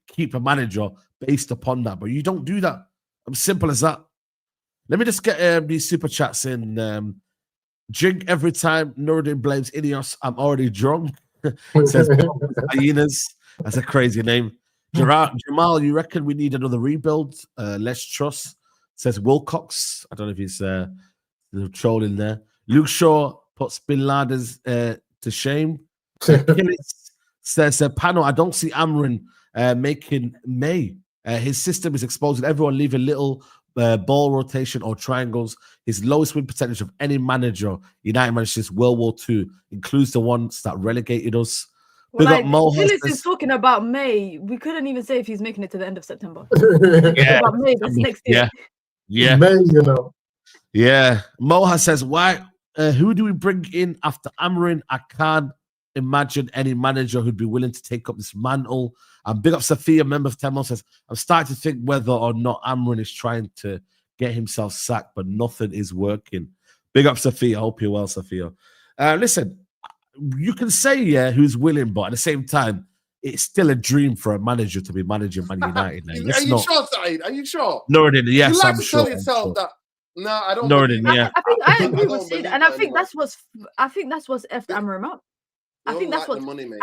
keep a manager based upon that. But you don't do that. Simple as that. Let me just get these super chats in. Drink every time Nuruddin blames INEOS. I'm already drunk. Says hyenas. That's a crazy name. Jamal, you reckon we need another rebuild? Let's trust. Says Wilcox. I don't know if he's trolling there. Luke Shaw puts Bin Laden's to shame. Says Pano, I don't see Amorim making May. His system is exposing everyone, leaving little ball rotation or triangles. His lowest win percentage of any manager United managed since World War II includes the ones that relegated us. Well, like, Phyllis is talking about May. We couldn't even say if he's making it to the end of September. About May, that's next year. Yeah. May, you know. Yeah. Moha says, why? Who do we bring in after Amorim? I can't imagine any manager who'd be willing to take up this mantle. And big up Sophia, member of Temple, says, I'm starting to think whether or not Amorim is trying to get himself sacked, but nothing is working. Big up Sophia. I hope you're well, Sophia. Listen, you can say, who's willing, but at the same time, it's still a dream for a manager to be managing Man United. Are you sure, Saeed? Are you sure? No, yes, you like I'm to sure. Tell yourself that No, I don't. Northern, yeah. I think I agree don't with Sid, believe and that I think anymore. that's what's effed Amorim up. I They think don't that's like what the money, mate.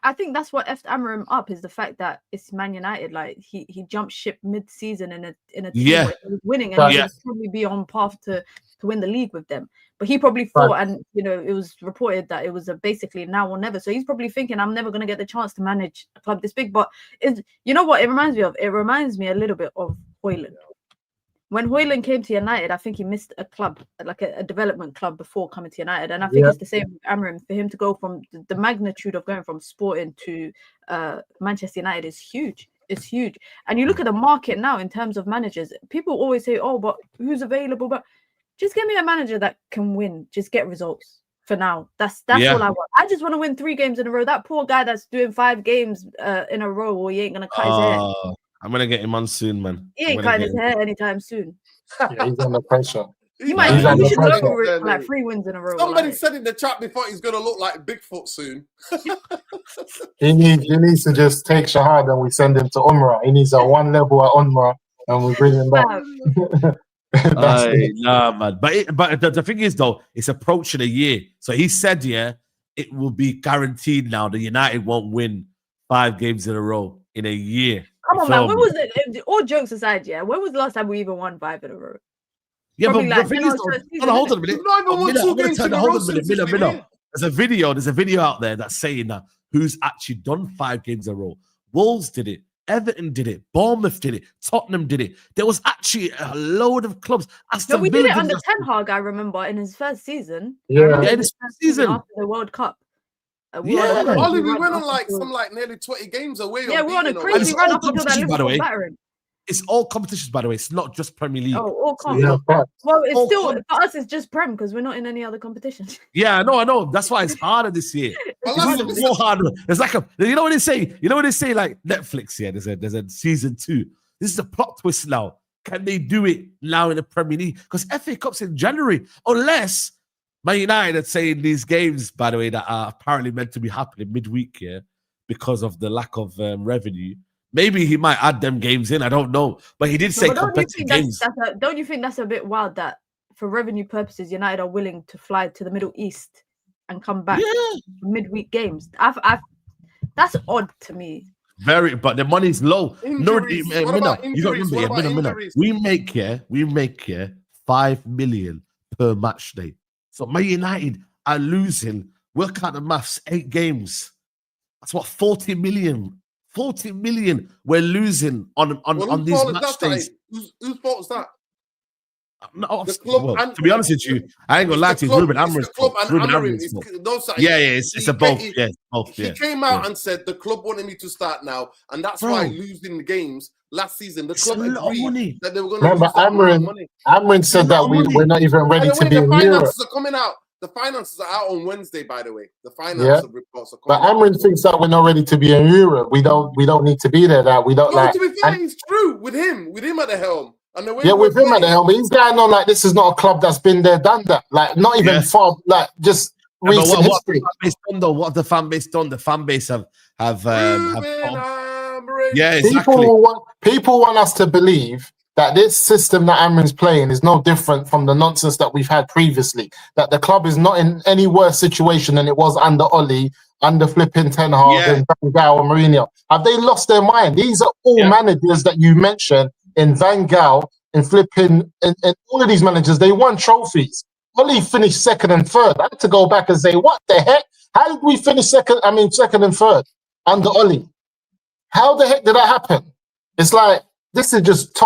I think that's what effed Amorim up is the fact that it's Man United. Like he jumped ship mid-season in a team Yeah. where he was winning and he would probably be on path to win the league with them. But he probably thought, and you know, it was reported that it was basically now or never. So he's probably thinking, I'm never going to get the chance to manage a club this big. But you know what it reminds me of? It reminds me a little bit of Højlund. When Højlund came to United, I think he missed a club, like a development club before coming to United. And I think it's the same with Amorim. For him to go from the magnitude of going from Sporting to Manchester United is huge. It's huge. And you look at the market now in terms of managers. People always say, oh, but who's available? But just give me a manager that can win. Just get results for now. That's all I want. I just want to win 3 games in a row. That poor guy that's doing 5 games in a row, or he ain't going to cut his hair. I'm gonna get him on soon, man. He ain't cutting his hair anytime soon. Yeah, he's under pressure. You should look like 3 wins in a row. Somebody said in the chat before he's gonna look like Bigfoot soon. he needs to just take Shahad and we send him to Umrah. He needs a 1 level at Umrah and we bring him back. Nah, man. But the thing is, though, it's approaching a year. So he said, it will be guaranteed now that United won't win 5 games in a row in a year. Come on, man. When was it? All jokes aside, when was the last time we even won 5 in a row? Yeah, probably but the thing is, hold on a minute. There's a video out there that's saying that who's actually done 5 games in a row. Wolves did it. Everton did it. Bournemouth did it. Tottenham did it. There was actually a load of clubs. We did it under Ten Hag, I remember, in his first season. Yeah, in his first season. After the World Cup. We went on nearly 20 games away. Yeah, we're on a crazy run up until that Liverpool battering. It's all competitions, by the way. It's not just Premier League. Oh, all competitions. Yeah, well, it's still for us. It's just Prem because we're not in any other competitions. Yeah, I know. That's why it's harder this year. It's more harder. It's like you know what they say. You know what they say, like Netflix. Yeah, there's a season 2. This is a plot twist now. Can they do it now in the Premier League? Because FA Cup's in January, unless Man United are saying these games, by the way, that are apparently meant to be happening midweek, because of the lack of revenue. Maybe he might add them games in. I don't know. But he did say competitive games. Don't you think that's a bit wild that for revenue purposes, United are willing to fly to the Middle East and come back midweek games? That's odd to me. Very, but the money's low. Injuries. No, you got to remember, we make 5 million per match day. So Man United are losing. Work out the maths. 8 games. That's what 40 million. 40 million we're losing on these match days. Whose fault is that? No, to be honest with you, I ain't gonna lie to you. Ruben Amorim's fault. It's a both. He came out and said the club wanted me to start now, and that's why losing the games last season, the club agreed that they were going to lose a lot of money. Amorim said that we're not even ready to be in Europe. Finances are coming out. The finances are out on Wednesday, by the way. The finance reports are coming out. But Amorim thinks that we're not ready to be in Europe. We don't need to be there. That we don't like. To be fair, it's true with him at the helm. And the way with him at the helm, but he's going on like this is not a club that's been there, done that. Like not even far, like just recent history. What have the fan base done? The fan base have exactly. People want us to believe that this system that Amorim's playing is no different from the nonsense that we've had previously. That the club is not in any worse situation than it was under Oli, under flipping Ten Hag and Van Gaal and Mourinho. Have they lost their mind? These are all managers that you mentioned in Van Gaal and flipping and all of these managers. They won trophies. Oli finished 2nd and 3rd. I had to go back and say, what the heck? How did we finish 2nd and 3rd under Oli? How the heck did that happen? It's like, this is just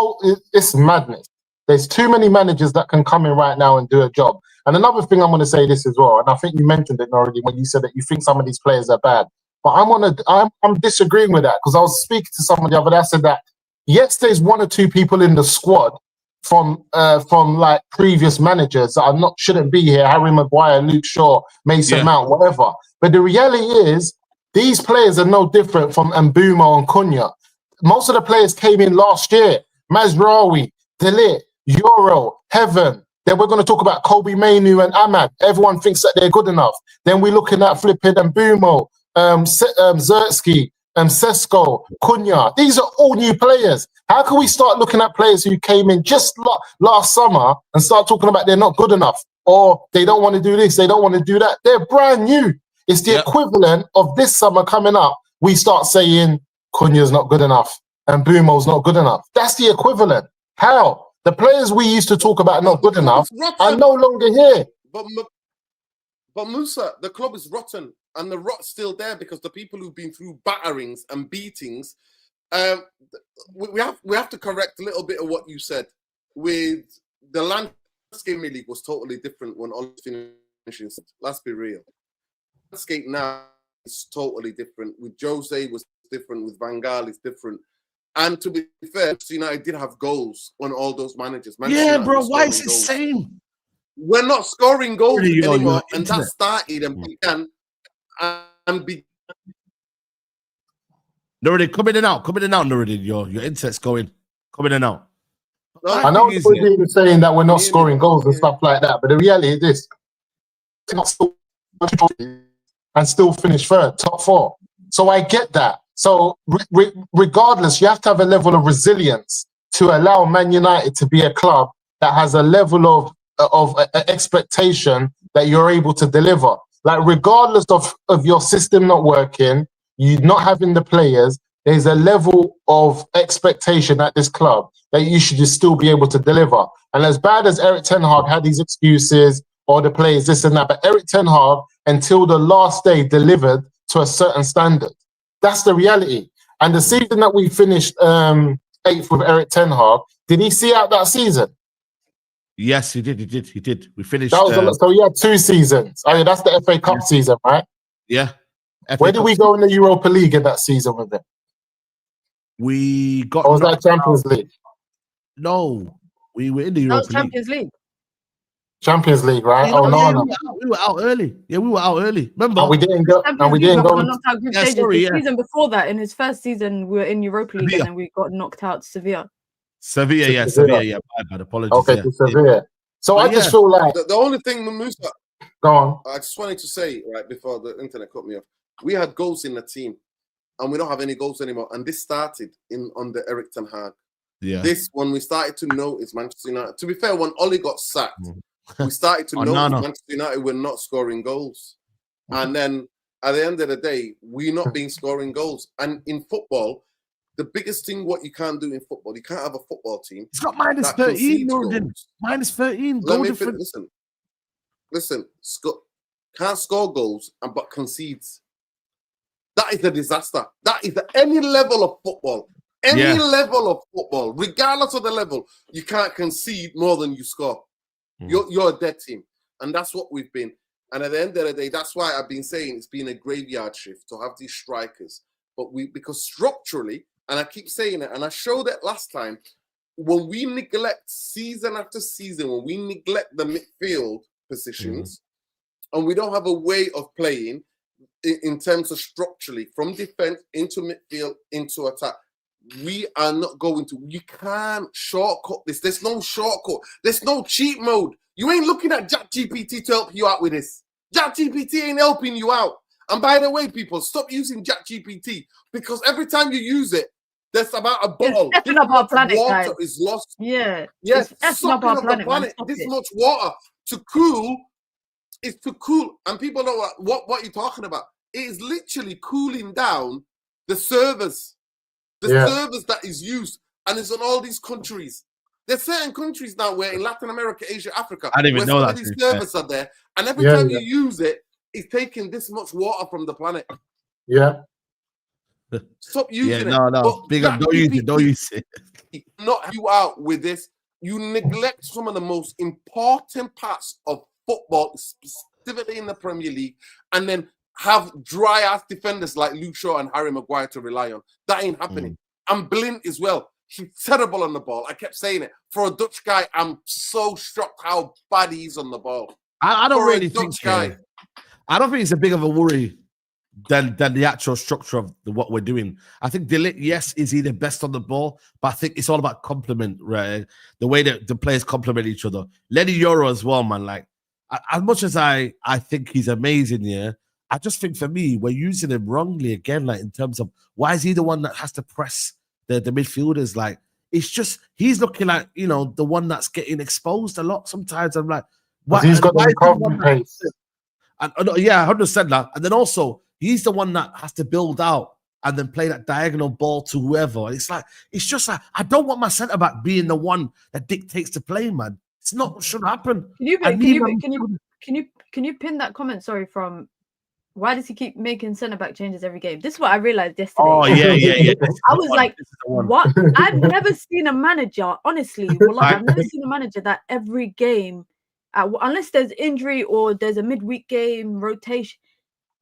it's madness. There's too many managers that can come in right now and do a job. And another thing I'm going to say this as well, and I think you mentioned it already when you said that you think some of these players are bad. But I'm disagreeing with that because I was speaking to someone the other day. I said that yes, there's 1 or 2 people in the squad from like previous managers that shouldn't be here. Harry Maguire, Luke Shaw, Mason Mount, whatever. But the reality is these players are no different from Mbeumo and Cunha. Most of the players came in last year. Mazraoui, Delit, Euro, Heaven. Then we're going to talk about Kobe Mainu and Ahmad. Everyone thinks that they're good enough. Then we're looking at flipping Mbeumo, Zertsky, Sesko, Cunha. These are all new players. How can we start looking at players who came in just last summer and start talking about they're not good enough or they don't want to do this, they don't want to do that? They're brand new. It's the equivalent of this summer coming up. We start saying Cunha's not good enough and Bumo's not good enough. That's the equivalent. How? The players we used to talk about not good enough are no longer here. But Musa, the club is rotten, and the rot's still there because the people who've been through batterings and beatings, we have to correct a little bit of what you said. With the landscape league was totally different when all finishes. Let's be real. Landscape now is totally different. With Jose was different. With Van Gaal is different. And to be fair, United did have goals on all those managers. Yeah, bro. Why is it the same? We're not scoring goals anymore, and that started and began and be. Nuruddin, come in and out, Nuruddin. Your internet's going, come in and out. I know people are saying that we're not scoring goals and stuff like that, but the reality is this: and still finish third, top 4. So I get that. So regardless, you have to have a level of resilience to allow Man United to be a club that has a level of expectation that you're able to deliver. Like regardless of your system not working, you not having the players, there's a level of expectation at this club that you should just still be able to deliver. And as bad as Eric Ten Hag had these excuses or the players, this and that, but Eric Ten Hag, until the last day, delivered to a certain standard. That's the reality. And the season that we finished 8th with Eric Ten Hag, did he see out that season? Yes, he did. We finished. That was so he had 2 seasons. I mean, that's the FA Cup season, right? Yeah. Where did we go in the Europa League in that season with them? We got. Or was that Champions League? No, we were in the Europa Champions League. Champions League, right? Yeah, no. We were out early. Yeah, we were out early. Remember? And we didn't go. The season before that, in his first season, we were in Europa League, and then we got knocked out Sevilla. Sevilla, yeah. My apologies. Okay, to Sevilla. So I just feel like the only thing, Musa. Go on. I just wanted to say right before the internet cut me off. We had goals in the team, and we don't have any goals anymore. And this started under Eric Ten Hag. Yeah. This when we started to notice Manchester United. To be fair, when Oli got sacked, we started to notice Manchester United were not scoring goals. And then at the end of the day, we're not being scoring goals. And in football, the biggest thing what you can't do in football, you can't have a football team. It's got minus 13, Norton. Minus 13. Listen. Can't score goals but concedes. That is a disaster. That is any level of football. Any level of football, regardless of the level, you can't concede more than you score. You're a dead team. And that's what we've been. And at the end of the day, that's why I've been saying it's been a graveyard shift to have these strikers. But because structurally, and I keep saying it, and I showed it last time, when we neglect season after season, when we neglect the midfield positions, and we don't have a way of playing in terms of structurally, from defense into midfield, into attack, we are not going to. You can't shortcut this. There's no shortcut. There's no cheat mode. You ain't looking at ChatGPT to help you out with this. ChatGPT ain't helping you out. And by the way, people, stop using ChatGPT because every time you use it, there's about a bottle. It's effing up our planet, water guys. is lost. Yeah. Yes, it's effing up our planet. This much water to cool is to cool. And people know what you're talking about. It is literally cooling down the servers. The servers that is used. And it's on all these countries. There's certain countries now where in Latin America, Asia, Africa, I didn't even know that. These servers are there. And every time you use it, it's taking this much water from the planet. Yeah. Stop using it. No. Big up, don't use it. Not you out with this. You neglect some of the most important parts of football, specifically in the Premier League, and then have dry-ass defenders like Luke Shaw and Harry Maguire to rely on. That ain't happening. And Blind as well. He's terrible on the ball. I kept saying it. For a Dutch guy, I'm so shocked how bad he is on the ball. I don't really think I don't think it's a big of a worry than the actual structure of what we're doing. I think De Ligt, yes, is he the best on the ball, but I think it's all about complement, right? The way that the players complement each other. Lenny Yoro as well, man. Like, as much as I think he's amazing, I just think for me, we're using him wrongly again, like in terms of why is he the one that has to press the midfielders? Like, it's just, he's looking like, you know, the one that's getting exposed a lot sometimes. I'm like, why? He's got the recovery pace. Yeah, 100% that. And then also, he's the one that has to build out and then play that diagonal ball to whoever. And it's like, it's just like, I don't want my centre back being the one that dictates the play, man. It's not what should happen. Can you pin that comment? Sorry, from why does he keep making centre back changes every game? This is what I realized yesterday. Oh yeah. I was like, what? I've never seen a manager, honestly. Well, like, I've never seen a manager that every game, unless there's injury or there's a midweek game rotation,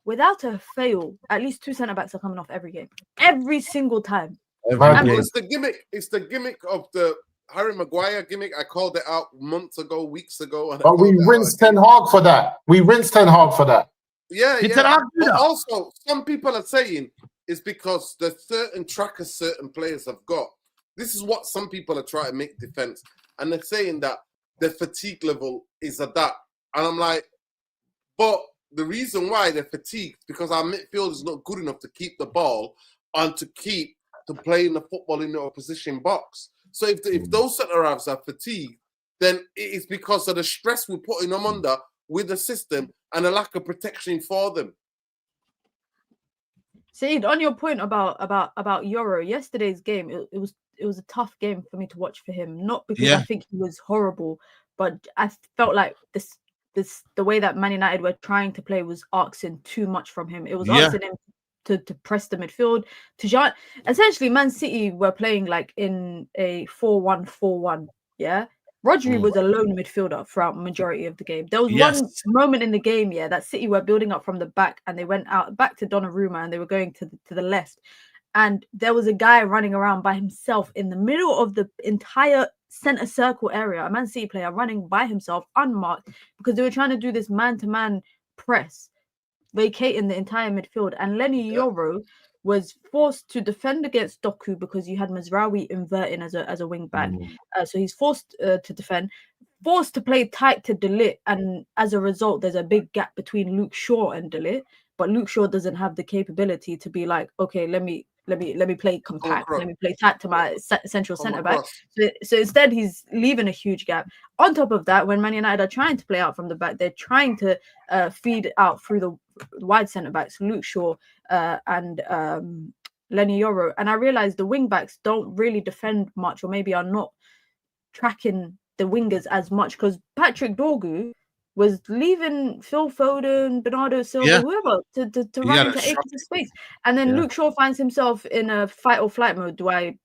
without a fail, at least 2 centre backs are coming off every game, every single time. It's the gimmick. It's the gimmick of the Harry Maguire gimmick. I called it out months ago, weeks ago. But we rinsed Ten Hag for that. Yeah. But also, some people are saying it's because the certain trackers certain players have got. This is what some people are trying to make defense, and they're saying that the fatigue level is at that. And I'm like, but the reason why they're fatigued because our midfield is not good enough to keep the ball and to play in the football in the opposition box. So if those centre halves are fatigued, then it is because of the stress we're putting them under with the system and a lack of protection for them. Saeed, on your point about Euro, yesterday's game, it was a tough game for me to watch for him. Not because I think he was horrible, but I felt like the way that Man United were trying to play was asking too much from him. It was asking him to press the midfield. Essentially, Man City were playing like in a 4-1-4-1. Yeah. Rodri was a lone midfielder throughout majority of the game. There was one moment in the game, that City were building up from the back and they went out back to Donnarumma and they were going to the left. And there was a guy running around by himself in the middle of the entire center circle area, a Man City player running by himself, unmarked, because they were trying to do this man-to-man press, vacating the entire midfield. And Lenny Yoro was forced to defend against Doku because you had Mazraoui inverting as a wing back. So he's forced to defend, forced to play tight to De Ligt, and as a result, there's a big gap between Luke Shaw and De Ligt. But Luke Shaw doesn't have the capability to be like, okay, let me play compact, let me play tight to my central centre back. So instead, he's leaving a huge gap. On top of that, when Man United are trying to play out from the back, they're trying to feed out through the wide centre backs, Luke Shaw and Lenny Yoro. And I realised the wing backs don't really defend much, or maybe are not tracking the wingers as much, because Patrick Dorgu was leaving Phil Foden, Bernardo Silva, whoever, to run into acres of space. And then Luke Shaw finds himself in a fight or flight mode. Do I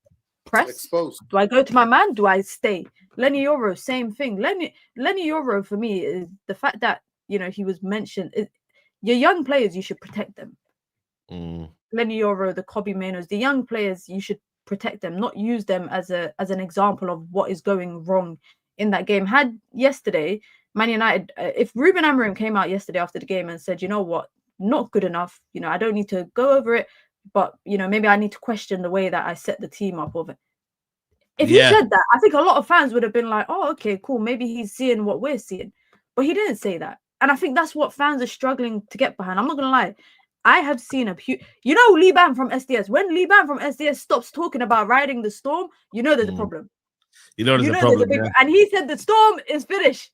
press? Exposed. Do I go to my man? Do I stay? Lenny Yoro, same thing. Lenny Yoro, for me, is the fact that, he was mentioned. Your young players, you should protect them. Lenny Yoro, the Kobe Mainos, the young players, you should protect them, not use them as an example of what is going wrong in that game. Had yesterday, Man United, if Ruben Amorim came out yesterday after the game and said, you know what, not good enough, I don't need to go over it, but, maybe I need to question the way that I set the team up of it. If he said that, I think a lot of fans would have been like, oh, okay, cool, maybe he's seeing what we're seeing. But he didn't say that. And I think that's what fans are struggling to get behind. I'm not going to lie. I have seen Lee Ban from SDS. When Lee Ban from SDS stops talking about riding the storm, there's a problem. There's a problem. And he said the storm is finished.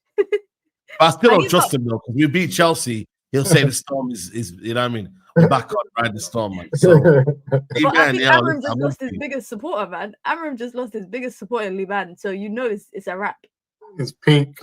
I still don't trust him though, because we beat Chelsea. He'll say the storm is what I mean? I'm back on ride the storm, man. So, I think Amorim just lost his biggest supporter, man. Amorim just lost his biggest supporter in Liban, so it's a wrap. It's peak.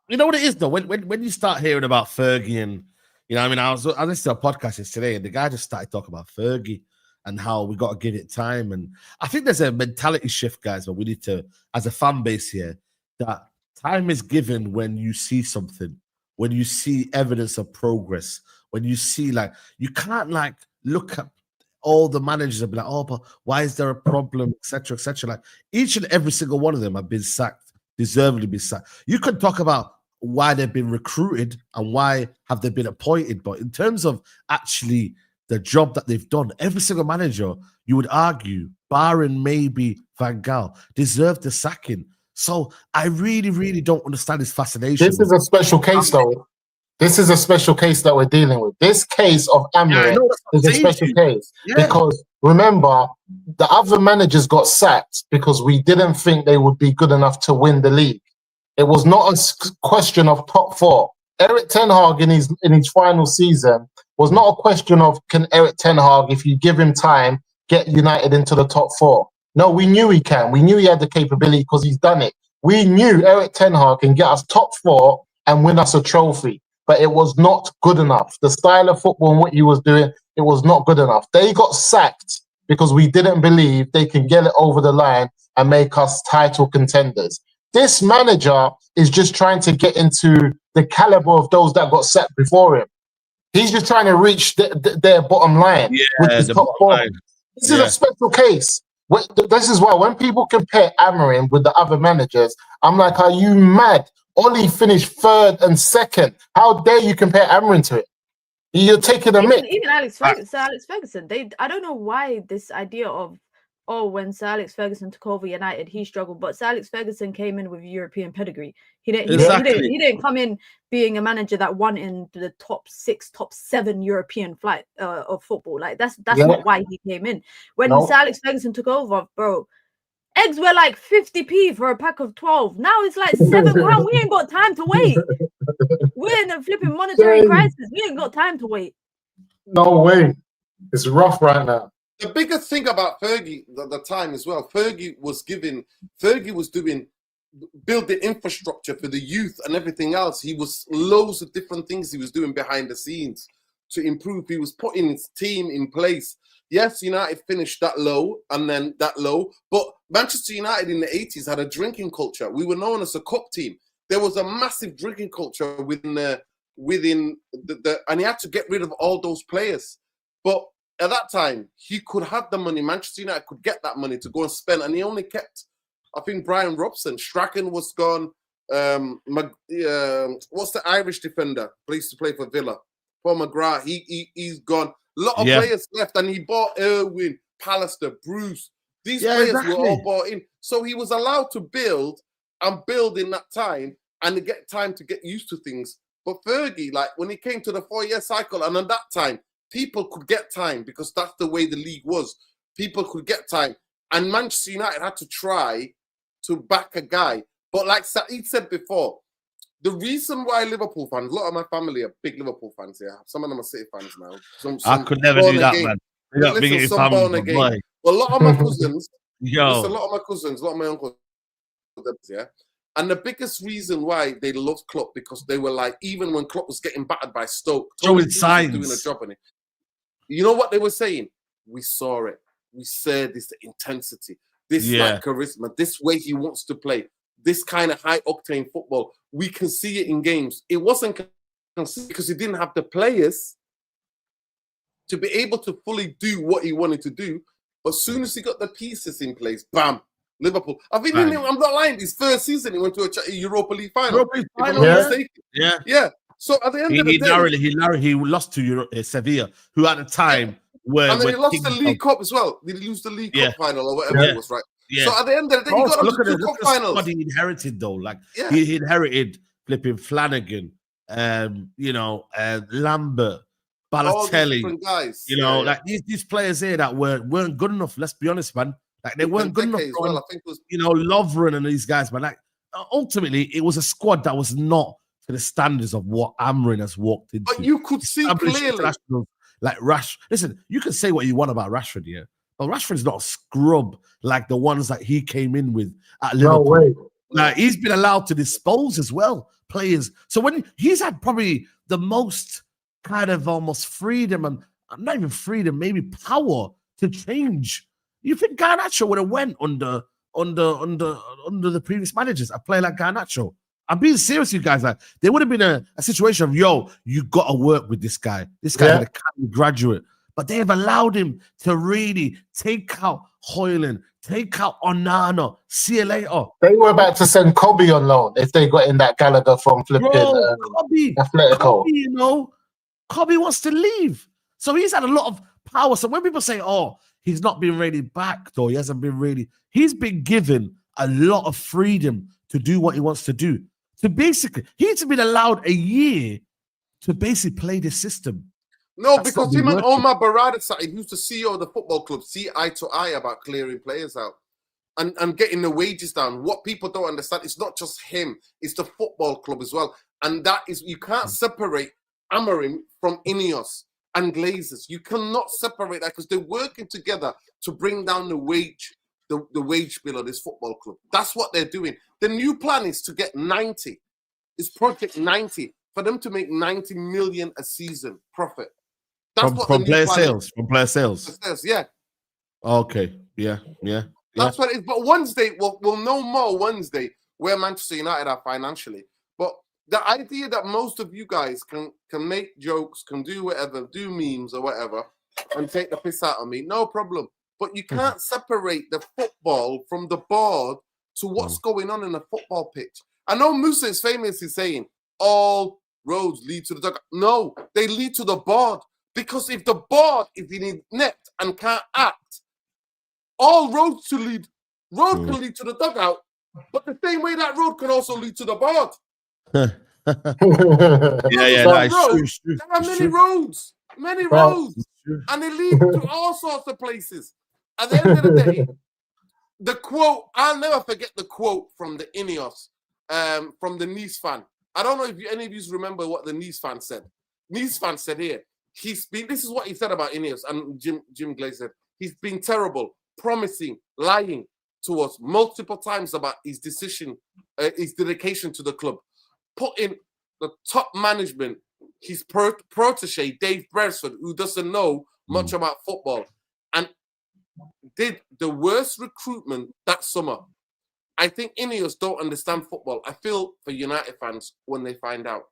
You know what it is though? When you start hearing about Fergie and I listened to a podcast today, and the guy just started talking about Fergie and how we got to give it time. And I think there's a mentality shift, guys, but we need to, as a fan base here, that time is given when you see something, when you see evidence of progress, when you see, you can't look at all the managers and be like, oh, but why is there a problem, etc., etc. Each and every single one of them have been sacked, deservedly been sacked. You could talk about why they've been recruited and why have they been appointed, but in terms of actually the job that they've done, every single manager, you would argue, barring maybe Van Gaal, deserved the sacking. So I really, really don't understand his fascination. This is a special case, though. This is a special case that we're dealing with. This case of Amorim is a special case because remember, the other managers got sacked because we didn't think they would be good enough to win the league. It was not a question of top four. Erik ten Hag in his final season was not a question of can Erik ten Hag, if you give him time, get United into the top four. No, we knew he can. We knew he had the capability because he's done it. We knew Erik ten Hag can get us top four and win us a trophy. But it was not good enough. The style of football and what he was doing, it was not good enough. They got sacked because we didn't believe they can get it over the line and make us title contenders. This manager is just trying to get into the caliber of those that got sacked before him. He's just trying to reach their bottom line, which is top four. This is a special case. This is why when people compare Amorim with the other managers, I'm like, are you mad? Oli finished 3rd and 2nd. How dare you compare Amorim to it? You're taking a mick. Even Alex Ferguson, I don't know why this idea of, when Sir Alex Ferguson took over United, he struggled. But Sir Alex Ferguson came in with European pedigree. He didn't come in being a manager that won in the top 6, top 7 European flight of football. Like that's not why he came in. When Sir Alex Ferguson took over, bro, eggs were like 50p for a pack of 12. Now it's like £7. We ain't got time to wait. We're in a flipping monetary crisis. We ain't got time to wait. No way. It's rough right now. The biggest thing about Fergie at the time as well, Fergie was doing building infrastructure for the youth and everything else. He was loads of different things he was doing behind the scenes to improve. He was putting his team in place. Yes, United finished that low and then that low, but Manchester United in the 80s had a drinking culture. We were known as a cup team. There was a massive drinking culture within the and he had to get rid of all those players. But at that time, he could have the money. Manchester United could get that money to go and spend, and he only kept, I think, Brian Robson. Strachan was gone. What's the Irish defender? Used to play for Villa. Paul McGrath. He's gone. A lot of players left, and he bought Irwin, Pallister, Bruce. These players were all bought in. So he was allowed to build in that time and to get time to get used to things. But Fergie, like when he came to the 4-year cycle, and at that time, people could get time because that's the way the league was. People could get time. And Manchester United had to try to back a guy. But like Saeed said before, the reason why Liverpool fans, a lot of my family are big Liverpool fans here. Some of them are City fans now. Some I could never do that, man. Listen, some born again. Well, a lot of my cousins, a lot of my uncles, yeah. And the biggest reason why they loved Klopp because they were like, even when Klopp was getting battered by Stoke, showing signs, doing a job on it. You know what they were saying? We saw it. We said this intensity, this like charisma, this way he wants to play, this kind of high octane football. We can see it in games. It wasn't because he didn't have the players to be able to fully do what he wanted to do. But as soon as he got the pieces in place, bam, Liverpool. I think I'm not lying. His first season, he went to a Europa League final. Yeah. So at the end of the day, he lost to Sevilla, who at the time were. And then he lost the League Cup as well. Did he lose the League Cup final or whatever it was, right? Yeah. So at the end of the day, he got to the cup finals. What he inherited though, like he inherited flipping Flanagan, Lambert, Balotelli, guys. Like these players here that weren't good enough. Let's be honest, man. Like they weren't good enough. Well, I think it was, Lovren and these guys, but like ultimately, it was a squad that was not to the standards of what Amorim has walked into. But you could see clearly, like listen, you can say what you want about Rashford, but Rashford's not a scrub like the ones that he came in with at Liverpool. No way. Like he's been allowed to dispose as well players. So when he's had probably the most kind of almost freedom and not even freedom, maybe power to change. You think Garnacho would have went under the previous managers? A player like Garnacho. I'm being serious, you guys. Like there would have been a situation of you got to work with this guy. This guy's a graduate, but they have allowed him to really take out Hoyland, take out Onana. See you later. They were about to send Kobe on loan if they got in that Gallagher from flipping Atletico. Kobe, Kobe wants to leave, so he's had a lot of power. So when people say, he's not been really backed or he hasn't been really, he's been given a lot of freedom to do what he wants to do. So basically, he's been allowed a year to basically play this system. No, That's because not him and working. Omar Barada, who's the CEO of the football club, see eye to eye about clearing players out and getting the wages down. What people don't understand, it's not just him, it's the football club as well. And that is, you can't separate Amorim from INEOS and Glazers. You cannot separate that because they're working together to bring down the wage bill of this football club. That's what they're doing. The new plan is to get 90. It's Project 90 for them to make 90 million a season profit. That's from player sales. From player sales. Yeah. Okay. Yeah. That's what it is. But Wednesday, we'll know more Wednesday where Manchester United are financially. But the idea that most of you guys can make jokes, can do whatever, do memes or whatever, and take the piss out of me, no problem. But you can't separate the football from the board to what's going on in the football pitch. I know Musa is famously saying all roads lead to the dugout. No, they lead to the board. Because if the board is inept and can't act, all roads can lead to the dugout, but the same way that road can also lead to the board. Yeah, There are many roads, and they lead to all sorts of places. At the end of the day, the quote, I'll never forget the quote from the INEOS, from the Nice fan. I don't know if any of you remember what the Nice fan said. Nice fan said here, this is what he said about INEOS, and Jim Glaze said, he's been terrible, promising, lying to us multiple times about his decision, his dedication to the club, putting the top management, his protege, Dave Brailsford, who doesn't know much about football, and did the worst recruitment that summer. I think INEOS don't understand football. I feel for United fans when they find out.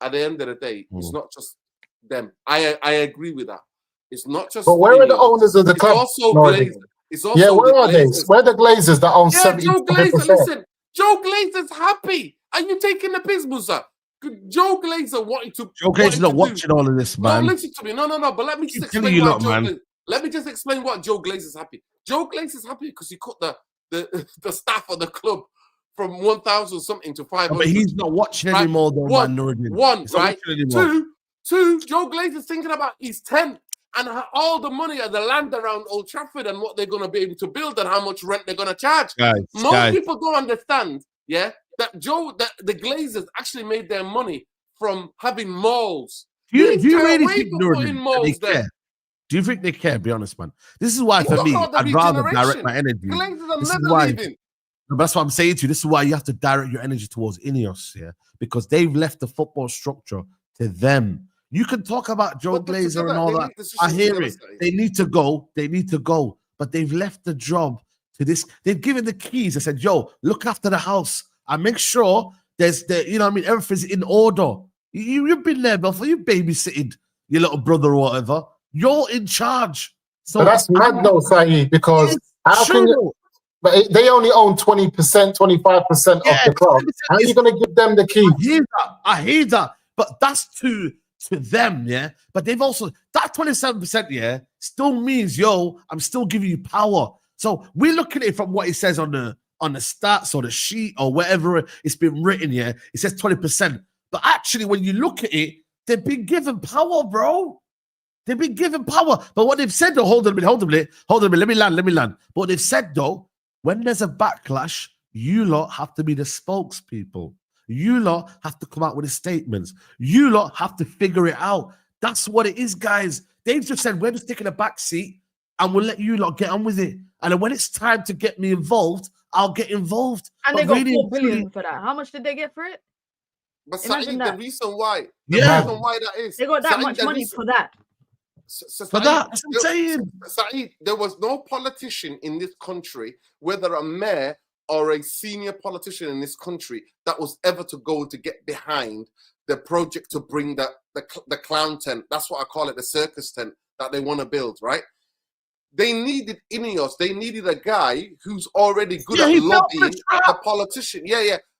At the end of the day, it's not just them. I agree with that. It's not just. But where are the owners of the club? Also Glazers. It's also where are they? Where are the Glazers that own 70%? Joe Glazer, listen. Joe Glazer's happy. Are you taking the piss, Musa? Joe Glazer wanted to. Joe Glazer's not watching all of this, man. No, listen to me. No. But let me just explain why Joe Glazer. Let me just explain why Joe Glazer's happy. Joe Glazer's happy because he cut the staff of the club from 1,000 something to 500. But he's not watching anymore, though, man. One, right? Two, Joe Glazer's thinking about his tent and all the money and the land around Old Trafford and what they're going to be able to build and how much rent they're going to charge. Most people don't understand, that the Glazers actually made their money from having malls. Do you really think they care? Do you think they care? Be honest, man. This is why, for me, I'd rather direct my energy. This is why. That's what I'm saying to you. This is why you have to direct your energy towards INEOS, because they've left the football structure to them. You can talk about Joe Glazer and all that. I hear it. They need to go. But they've left the job to this. They've given the keys. They said, yo, look after the house and make sure everything's in order. You've been there before. You babysitted your little brother or whatever. You're in charge. So that's mad though, Saeed, because but they only own 20%, 25% of the club. How are you going to give them the keys? I hear that. But that's to them, But they've also, that 27%, still means, I'm still giving you power. So we're looking at it from what it says on the stats or the sheet or wherever it's been written, it says 20%. But actually, when you look at it, they've been given power, bro. They've been given power. But what they've said, though, hold on a minute, let me land. But what they've said, though, when there's a backlash, you lot have to be the spokespeople. You lot have to come out with the statements. You lot have to figure it out. That's what it is, guys. They've just said, we're just taking a back seat and we'll let you lot get on with it. And then when it's time to get me involved, I'll get involved. And they got $4 billion for that. How much did they get for it? But Saeed, the reason why that is, they got that much money for that. That's what I'm saying. Saeed, there was no politician in this country, whether a mayor or a senior politician in this country, that was ever to go to get behind the project to bring the clown tent. That's what I call it, the circus tent that they want to build, right? They needed INEOS. They needed a guy who's already good at lobbying, a politician.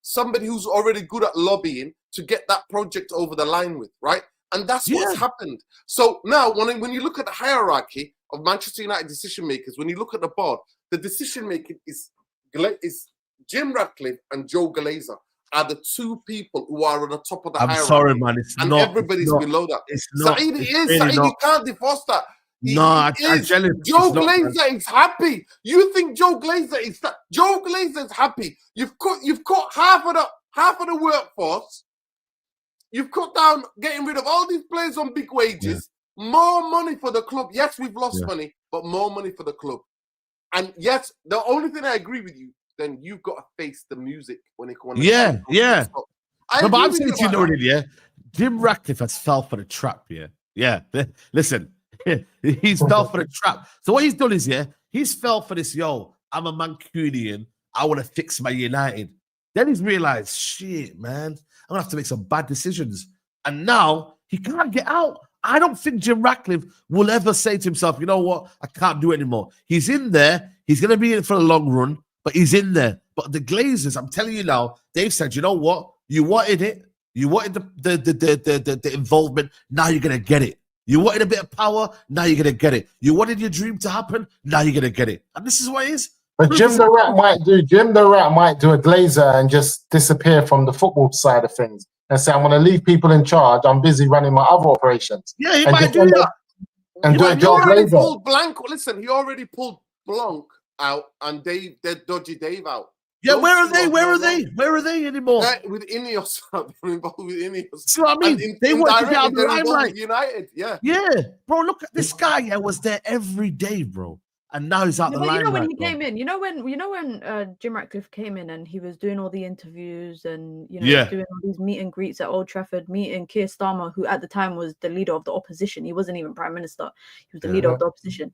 Somebody who's already good at lobbying to get that project over the line with, right? And that's what's happened. So now, when you look at the hierarchy of Manchester United decision makers, when you look at the board, the decision making is Jim Ratcliffe and Joe Glazer. are the two people who are on the top of the I'm hierarchy. sorry, man. It's and not. everybody's below that. It's not. Saeed It's is. really Saeed, not. you can't divorce that. No, I tell him. Joe it's not, man. Glazer is happy. You think Joe Glazer is Joe Glazer is happy? You've cut half of the workforce. You've cut down, getting rid of all these players on big wages. More money for the club. Yes, we've lost money, but more money for the club. And yes, the only thing I agree with you, then you've got to face the music when it comes. Yeah. No, but I'm saying to you already, Jim Ratcliffe has fell for the trap, Yeah. Listen, he's fell for the trap. So what he's done is, he's fell for this, I'm a Mancunian. I want to fix my United. Then he's realized, shit, man, I'm going to have to make some bad decisions. And now he can't get out. I don't think Jim Ratcliffe will ever say to himself, you know what, I can't do it anymore. He's in there. He's going to be in for a long run, but he's in there. But the Glazers, I'm telling you now, they've said, you know what, you wanted it. You wanted the involvement. Now you're going to get it. You wanted a bit of power. Now you're going to get it. You wanted your dream to happen. Now you're going to get it. And this is what it is. But Jim the Rat might do a Glazer and just disappear from the football side of things and say, I'm going to leave people in charge. I'm busy running my other operations. Yeah, he might do that. And do a Joe Glazer. Listen, he already pulled Blanc out and they're Dodgy Dave out. Yeah, where are they? Where are they anymore? With INEOS, they're involved with INEOS. See what I mean? They want to get out of the limelight. United, yeah. Bro, look at this guy. Was there every day, bro, and now he's out the limelight. You know when he came in. You know when Jim Ratcliffe came in and he was doing all the interviews and doing all these meet and greets at Old Trafford, meeting Keir Starmer, who at the time was the leader of the opposition. He wasn't even prime minister. He was the leader of the opposition.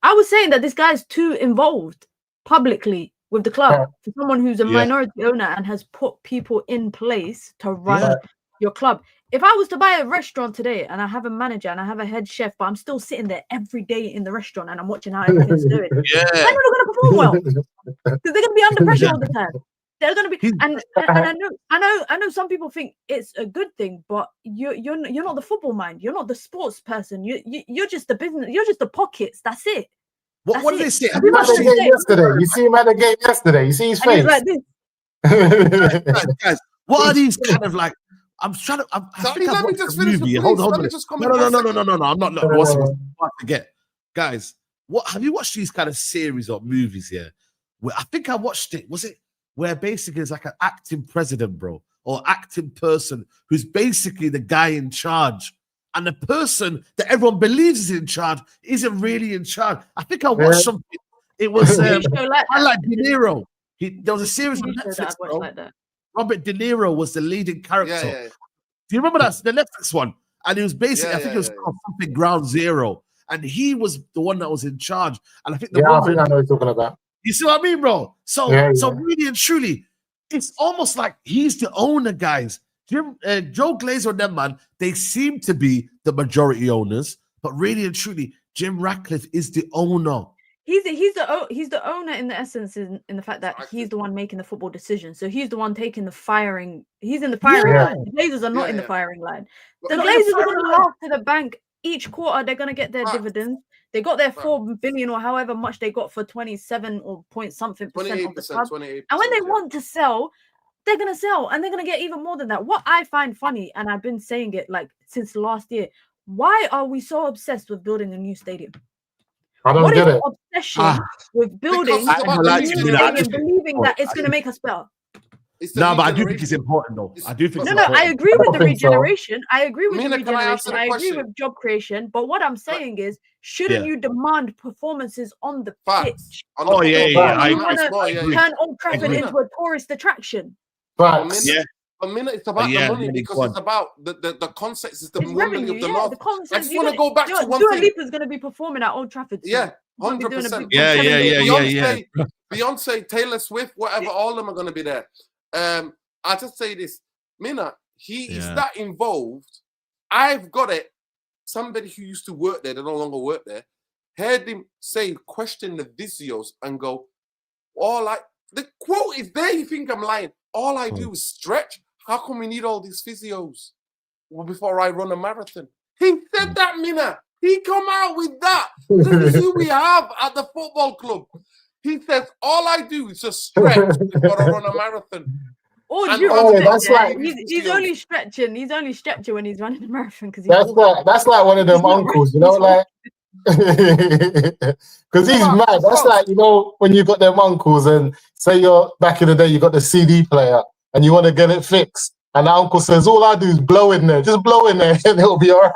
I was saying that this guy is too involved publicly with the club for someone who's a minority owner and has put people in place to run your club. If I was to buy a restaurant today and I have a manager and I have a head chef, but I'm still sitting there every day in the restaurant and I'm watching how everything's doing, they're not going to perform well because they're going to be under pressure all the time. They're going to be, and I know some people think it's a good thing, but you're not the football mind. You're not the sports person. You're just the business. You're just the pockets. That's it. What did they say? You see him at the game yesterday. You see his face. Like this. Guys, what are these kind of like? I'm trying to. Let me just finish the movie. Hold on. No. I'm not. What's I forget, guys? What have you watched these kind of series or movies here? Where I think I watched it. Was it where basically it's like an acting president, bro, or acting person who's basically the guy in charge? And the person that everyone believes is in charge isn't really in charge. I think I watched something. It was I like De Niro. There was a series on Netflix. Like that. Robert De Niro was the leading character. Yeah. Do you remember that? The Netflix one. And he was basically, I think it was called something Ground Zero. And he was the one that was in charge. And I think the woman, I think I know what you're talking about. You see what I mean, bro? So really and truly, it's almost like he's the owner, guys. Joe Glazer and them, man, they seem to be the majority owners, but really and truly, Jim Ratcliffe is the owner. He's the owner in the essence in the fact that he's the one making the football decision. So he's the one taking the firing. He's in the firing line. The Glazers are not in the firing line. The Glazers are going to laugh to the bank each quarter. They're going to get their dividends. They got their 4 billion or however much they got for 27 or point something percent of the club. And when they want to sell, they're going to sell and they're going to get even more than that. What I find funny, and I've been saying it like since last year, why are we so obsessed with building a new stadium? I don't get it. Obsession with building a new stadium, believing that it's going to make us better. No, but I do think it's important, though. I do think. No, I agree with the regeneration. I agree with the regeneration. I agree with job creation. But what I'm saying is, shouldn't you demand performances on the pitch? Oh yeah. I agree. Turn Old Trafford into a tourist attraction. A minute, it's about the money because it's about the concept is the money of the North. I just want to go back to one thing. Dua Lipa's going to be performing at Old Trafford. Yeah, 100%. Yeah. Beyonce, Taylor Swift, whatever, all of them are going to be there. I just say this, Mina, he is that involved. I've got it. Somebody who used to work there, they no longer work there, heard him question the physios and go, the quote is there, you think I'm lying. All I do is stretch. How come we need all these physios before I run a marathon? He said that, Mina. He come out with that. This is who we have at the football club. He says, all I do is just stretch before I run a marathon. All And due oh, respect, that's yeah, like he's only stretching. He's only stretching when he's running a marathon because that's like one of them He's not uncles, you really- know, like because he's Come on, mad. That's bro. like, you know, when you got them uncles and say you're back in the day, you got the CD player and you want to get it fixed, and the uncle says, "All I do is blow in there, just blow in there, and it'll be all right."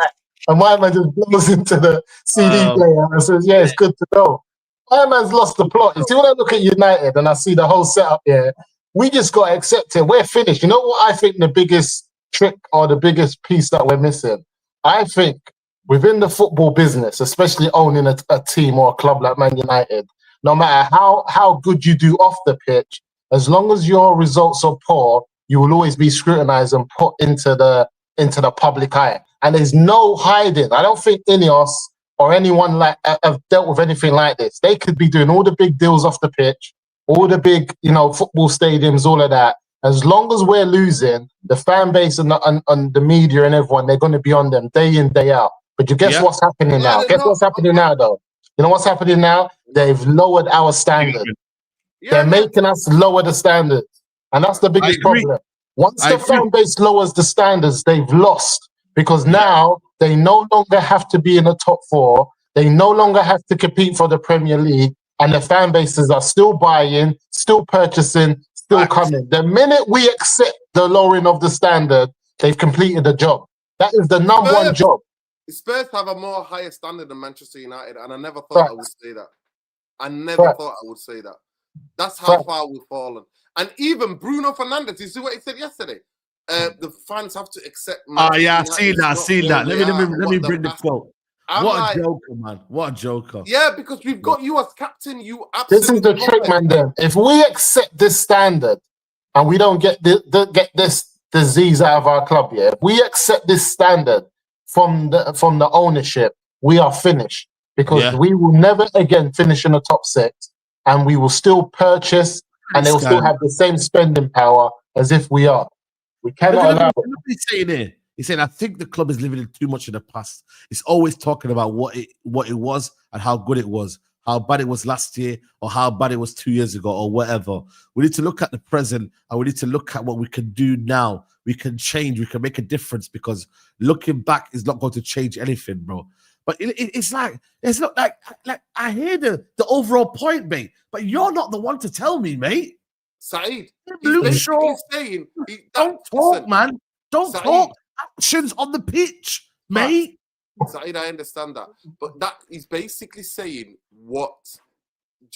And my man just blows into the CD player and says, "Yeah, it's good to go." My man's lost the plot. You see, when I look at United and I see the whole setup here, we just got to accept it. We're finished. You know what I think the biggest trick or the biggest piece that we're missing? I think within the football business, especially owning a team or a club like Man United, no matter how good you do off the pitch, as long as your results are poor, you will always be scrutinized and put into the public eye. And there's no hiding. I don't think INEOS or anyone like have dealt with anything like this. They could be doing all the big deals off the pitch, all the big, you know, football stadiums, all of that. As long as we're losing, the fan base and the media and everyone, they're going to be on them day in, day out. But you guess what's happening now? Guess what's happening now, though? You know what's happening now? They've lowered our standard. They're making us lower the standards. And that's the biggest problem. Once the fan base lowers the standards, they've lost. Because now they no longer have to be in the top four. They no longer have to compete for the Premier League. And the fan bases are still buying, still purchasing, still coming. The minute we accept the lowering of the standard, they've completed the job. That is the number one job. Spurs have a more higher standard than Manchester United, and I never thought I would say that. I never thought I would say that. That's how far we've fallen. And even Bruno Fernandes, you see what he said yesterday? The fans have to accept. I see that. Let me bring the quote. What a joker, man! What a joker. Yeah, because we've got you as captain. You This absolutely. is the trick, man. Then, if we accept this standard and we don't get this disease out of our club, if we accept this standard from the ownership, we are finished because we will never again finish in the top six, and we will still purchase, and they will still have the same spending power as if we are. We cannot allow it. What he's saying here. He's saying, I think the club is living in too much in the past. It's always talking about what it was and how good it was, how bad it was last year, or how bad it was 2 years ago, or whatever. We need to look at the present, and we need to look at what we can do now. We can change, we can make a difference, because looking back is not going to change anything, bro. But it's not like I hear the overall point, mate, but you're not the one to tell me, mate. Saeed, he's saying, don't talk, man. Don't talk. Actions on the pitch, mate. Saeed, I understand that, but that is basically saying what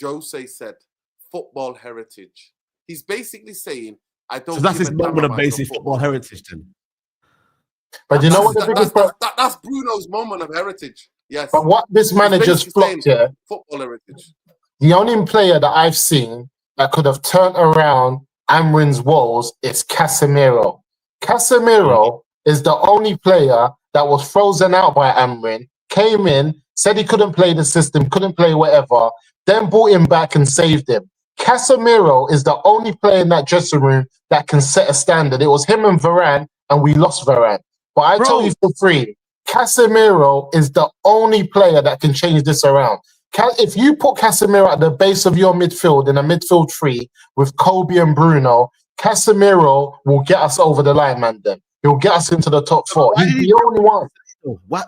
Jose said: football heritage. He's basically saying, "I don't." So that's his moment of basic football heritage, then. But you know what? That's Bruno's moment of heritage. Yes. But what this manager's flopped here, football heritage. The only player that I've seen that could have turned around Amrin's woes is Casemiro. Casemiro is the only player that was frozen out by Amrin, came in, said he couldn't play the system, couldn't play whatever, then brought him back and saved him. Casemiro is the only player in that dressing room that can set a standard. It was him and Varane, and we lost Varane. But I tell you for free, Casemiro is the only player that can change this around. If you put Casemiro at the base of your midfield in a midfield three with Kobe and Bruno, Casemiro will get us over the line, man. Then he'll get us into the top four. He's the only one.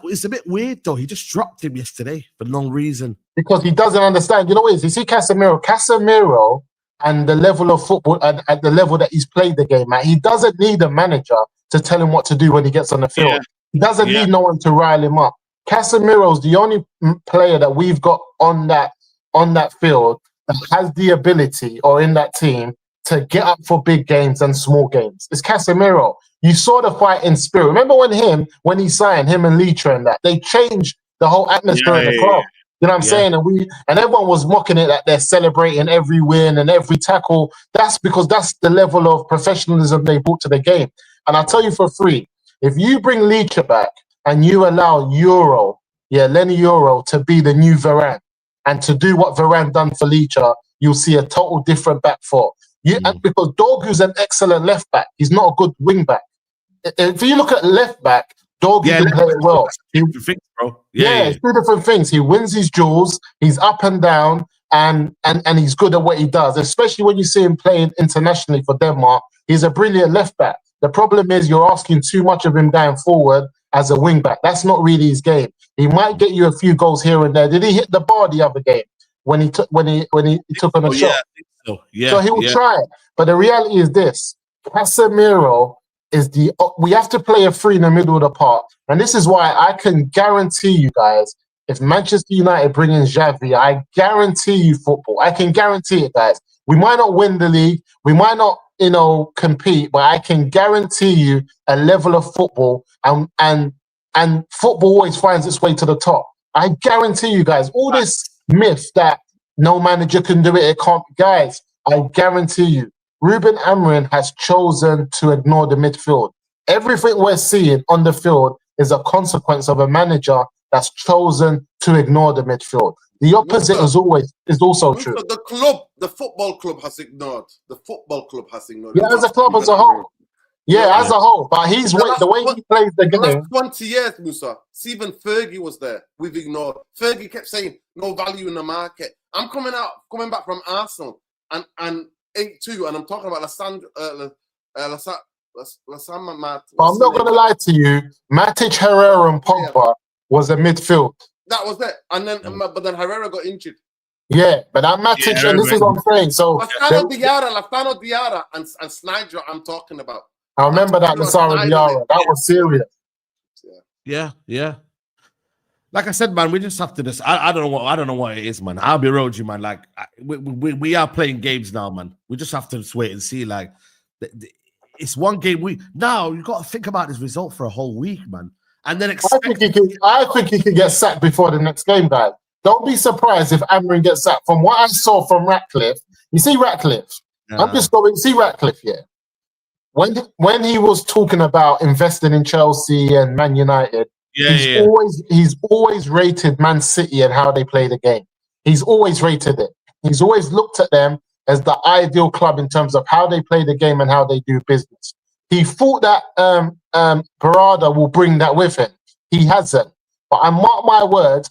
It's a bit weird, though. He just dropped him yesterday for no reason. Because he doesn't understand. You know what it is? You see Casemiro and the level of football and at the level that he's played the game at, he doesn't need a manager to tell him what to do when he gets on the field. He doesn't need no one to rile him up. Casemiro's the only player that we've got on that field that has the ability, or in that team, to get up for big games and small games. It's Casemiro. You saw the fighting spirit. Remember when he signed him and Leacher and that, they changed the whole atmosphere of the club. You know what I'm saying? And everyone was mocking it that they're celebrating every win and every tackle. That's because that's the level of professionalism they brought to the game. And I'll tell you for free, if you bring Leacher back and you allow Lenny Euro to be the new Varane and to do what Varane done for Leacher, you'll see a total different back four. And because Dorgu's an excellent left back, he's not a good wing back. If you look at left back, Dorgu can play it well. It's two different things. He wins his duels. He's up and down. and he's good at what he does, especially when you see him playing internationally for Denmark. He's a brilliant left back. The problem is you're asking too much of him going forward as a wing back. That's not really his game. He might get you a few goals here and there. Did he hit the bar the other game when he took on a shot? So he will try it. But the reality is this: Casemiro is we have to play a three in the middle of the park, and this is why I can guarantee you guys. If Manchester United bring in Xavi, I guarantee you football. I can guarantee it, guys. We might not win the league. We might not, compete, but I can guarantee you a level of football, and football always finds its way to the top. I guarantee you guys, all this myth that no manager can do it, it can't, guys, I guarantee you, Ruben Amorim has chosen to ignore the midfield. Everything we're seeing on the field is a consequence of a manager that's chosen to ignore the midfield. The opposite is also true. The football club has ignored. The football club has ignored. Yeah, as a club as a whole. Yeah, as a whole. But the way he plays the game. The last 20 years, Musa, Stephen Fergie was there. We've ignored. Fergie kept saying no value in the market. I'm coming back from Arsenal and 8-2, and I'm talking about I'm not going to lie to you. Matic, Herrera, and Pogba was a midfield. That was it. And then, but then Herrera got injured. Yeah, but that Matic, and this is what I'm saying. So Lafano Diarra, and Snyder, I'm talking about. I remember that Lafano Diarra. That was serious. Yeah. Like I said, man, we just have to just. I don't know what it is, man. I'll be real with you, man. Like we are playing games now, man. We just have to just wait and see. Like it's one game. Now you got to think about this result for a whole week, man. And then I think he can get sacked before the next game, guys. Don't be surprised if Amorim gets sacked. From what I saw from Ratcliffe, you see Ratcliffe. I'm just going to see Ratcliffe here. When he was talking about investing in Chelsea and Man United, he's always rated Man City and how they play the game. He's always rated it. He's always looked at them as the ideal club in terms of how they play the game and how they do business. He thought that Barada will bring that with him. He hasn't. But I mark my words,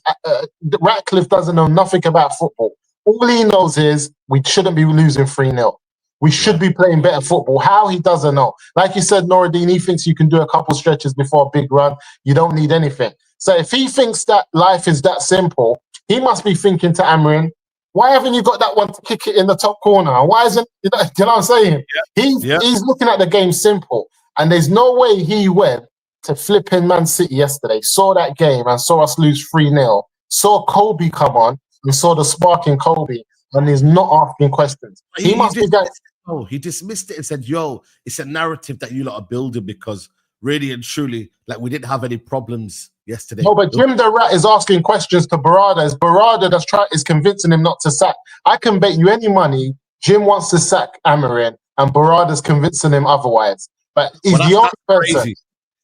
Ratcliffe doesn't know nothing about football. All he knows is we shouldn't be losing 3-0. We should be playing better football. How, he doesn't know. Like you said, Noradine, he thinks you can do a couple stretches before a big run. You don't need anything. So if he thinks that life is that simple, he must be thinking to Amorim, why haven't you got that one to kick it in the top corner? Why isn't, you know what I'm saying? Yeah. He's looking at the game simple. And there's no way he went to flipping Man City yesterday, saw that game and saw us lose 3-0, saw Kobe come on and saw the spark in Kobe, and he's not asking questions. He dismissed it and said, yo, it's a narrative that you lot are building because really and truly, like, we didn't have any problems yesterday. No, but Jim the Rat is asking questions to Barada. It's Barada is convincing him not to sack. I can bet you any money Jim wants to sack Amorim and Barada's convincing him otherwise. But he's the only person. Crazy.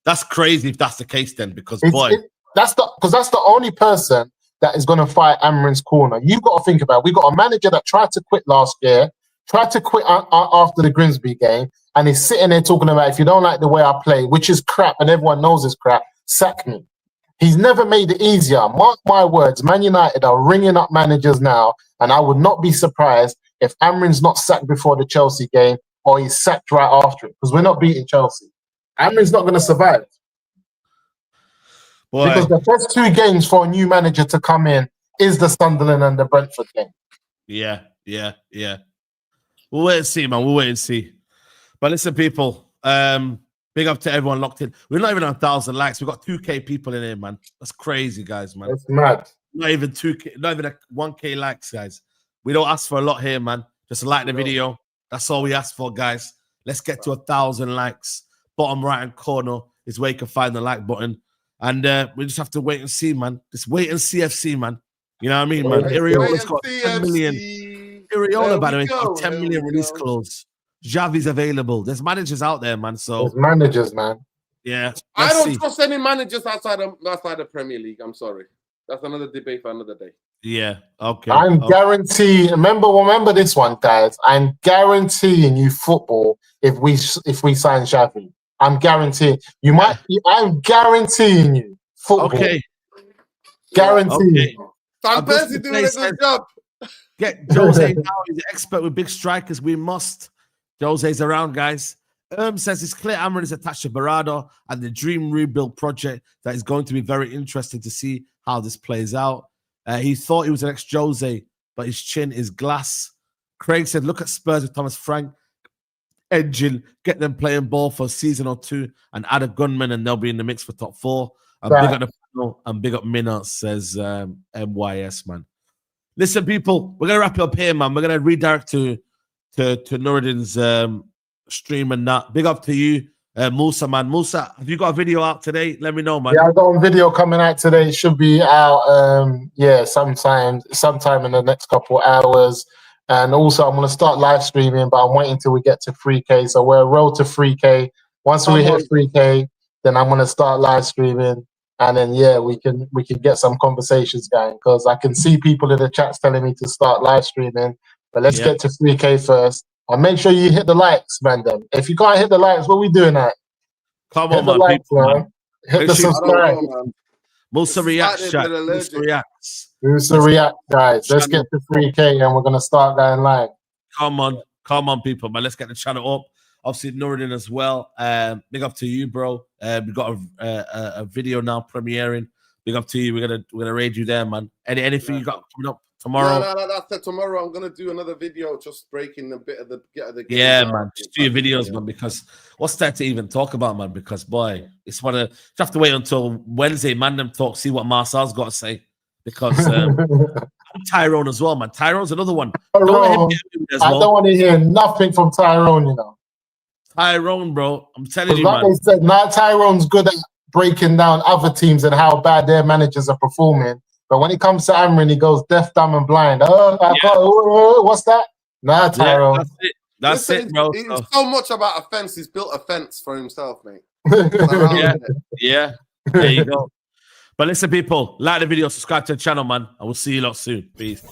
That's crazy if that's the case then, because that's the only person that is going to fight Amorim's corner. You've got to think about it. We got a manager that tried to quit last year, tried to quit after the Grimsby game, and he's sitting there talking about, if you don't like the way I play, which is crap and everyone knows it's crap, sack me. He's never made it easier. Mark my words, Man United are ringing up managers now, and I would not be surprised if Amorim's not sacked before the Chelsea game or he's sacked right after it, because we're not beating Chelsea. Amorim's not going to survive. Boy. Because the first two games for a new manager to come in is the Sunderland and the Brentford game. Yeah. We'll wait and see, man. We'll wait and see. But listen, people, big up to everyone locked in. We're not even on 1,000 likes. We've got 2K people in here, man. That's crazy, guys, man. That's mad. Not even 2K, not even 1K likes, guys. We don't ask for a lot here, man. Just like the video. That's all we ask for, guys. Let's get to 1,000 likes. Bottom right-hand corner is where you can find the like button. And we just have to wait and see, man. Just wait and see FC, man. You know what I mean, man? Iriola's got 10 million. Iriola, by the way, got 10 million release clause. Xavi's available. There's managers out there, man. So there's managers, man. Yeah. I don't trust any managers outside the Premier League. I'm sorry. That's another debate for another day. Yeah. Okay. I'm guaranteeing. Remember this one, guys. I'm guaranteeing you football if we sign Xavi. I'm guaranteeing. I'm guaranteeing you football. Okay. Guaranteeing. Van Persie doing a good job. Get Jose now. He's an expert with big strikers. We must. Jose's around, guys. Says it's clear Amorim is attached to Barada and the Dream Rebuild project that is going to be very interesting to see how this plays out. He thought he was an ex-Jose, but his chin is glass. Craig said, look at Spurs with Thomas Frank. Engine, get them playing ball for a season or two and add a gunman and they'll be in the mix for top 4. And big up the panel and big up Minna, says MYS, man. Listen, people, we're going to wrap it up here, man. We're going to redirect to Nuruddin's stream and that. Big up to you, Musa, man. Musa, have you got a video out today? Let me know, man. Yeah, I've got a video coming out today. It should be out, sometime in the next couple hours. And also, I'm going to start live streaming, but I'm waiting till we get to 3K. So we're a road to 3K. Once we hit 3K, then I'm going to start live streaming. And then, we can get some conversations going, because I can see people in the chats telling me to start live streaming. But let's get to 3K first. And make sure you hit the likes, man. Then. If you can't hit the likes, what are we doing at? Come on, man. Likes, people, man. Hit the subscribe. Musa reacts, chat. Musa reacts. Musa react, guys. Let's get to 3K and we're going to start going live. Come on, people, man. Let's get the channel up. Obviously, Nuruddin as well. Big up to you, bro. We got a video now premiering. Big up to you. We're gonna raid you there, man. Anything you got coming up tomorrow? No, that's it. Tomorrow I'm gonna do another video, just breaking a bit of the game. Yeah, man. Just do your videos, man. Because what's there to even talk about, man? Because boy, it's one of you have to wait until Wednesday, man. Them talk, see what Marcel's got to say. Because I'm Tyrone as well, man. Tyrone's another one. I don't want to hear nothing from Tyrone, you know. Tyrone, bro. I'm telling you, like man. I said, now Tyrone's good at breaking down other teams and how bad their managers are performing. But when it comes to Amorim, he goes deaf, dumb, and blind. What's that? Nah, Tyrone. Yeah, that's it, bro. It's so much about a fence. He's built a fence for himself, mate. Yeah. There you go. But listen, people, like the video, subscribe to the channel, man. I will see you lot soon. Peace.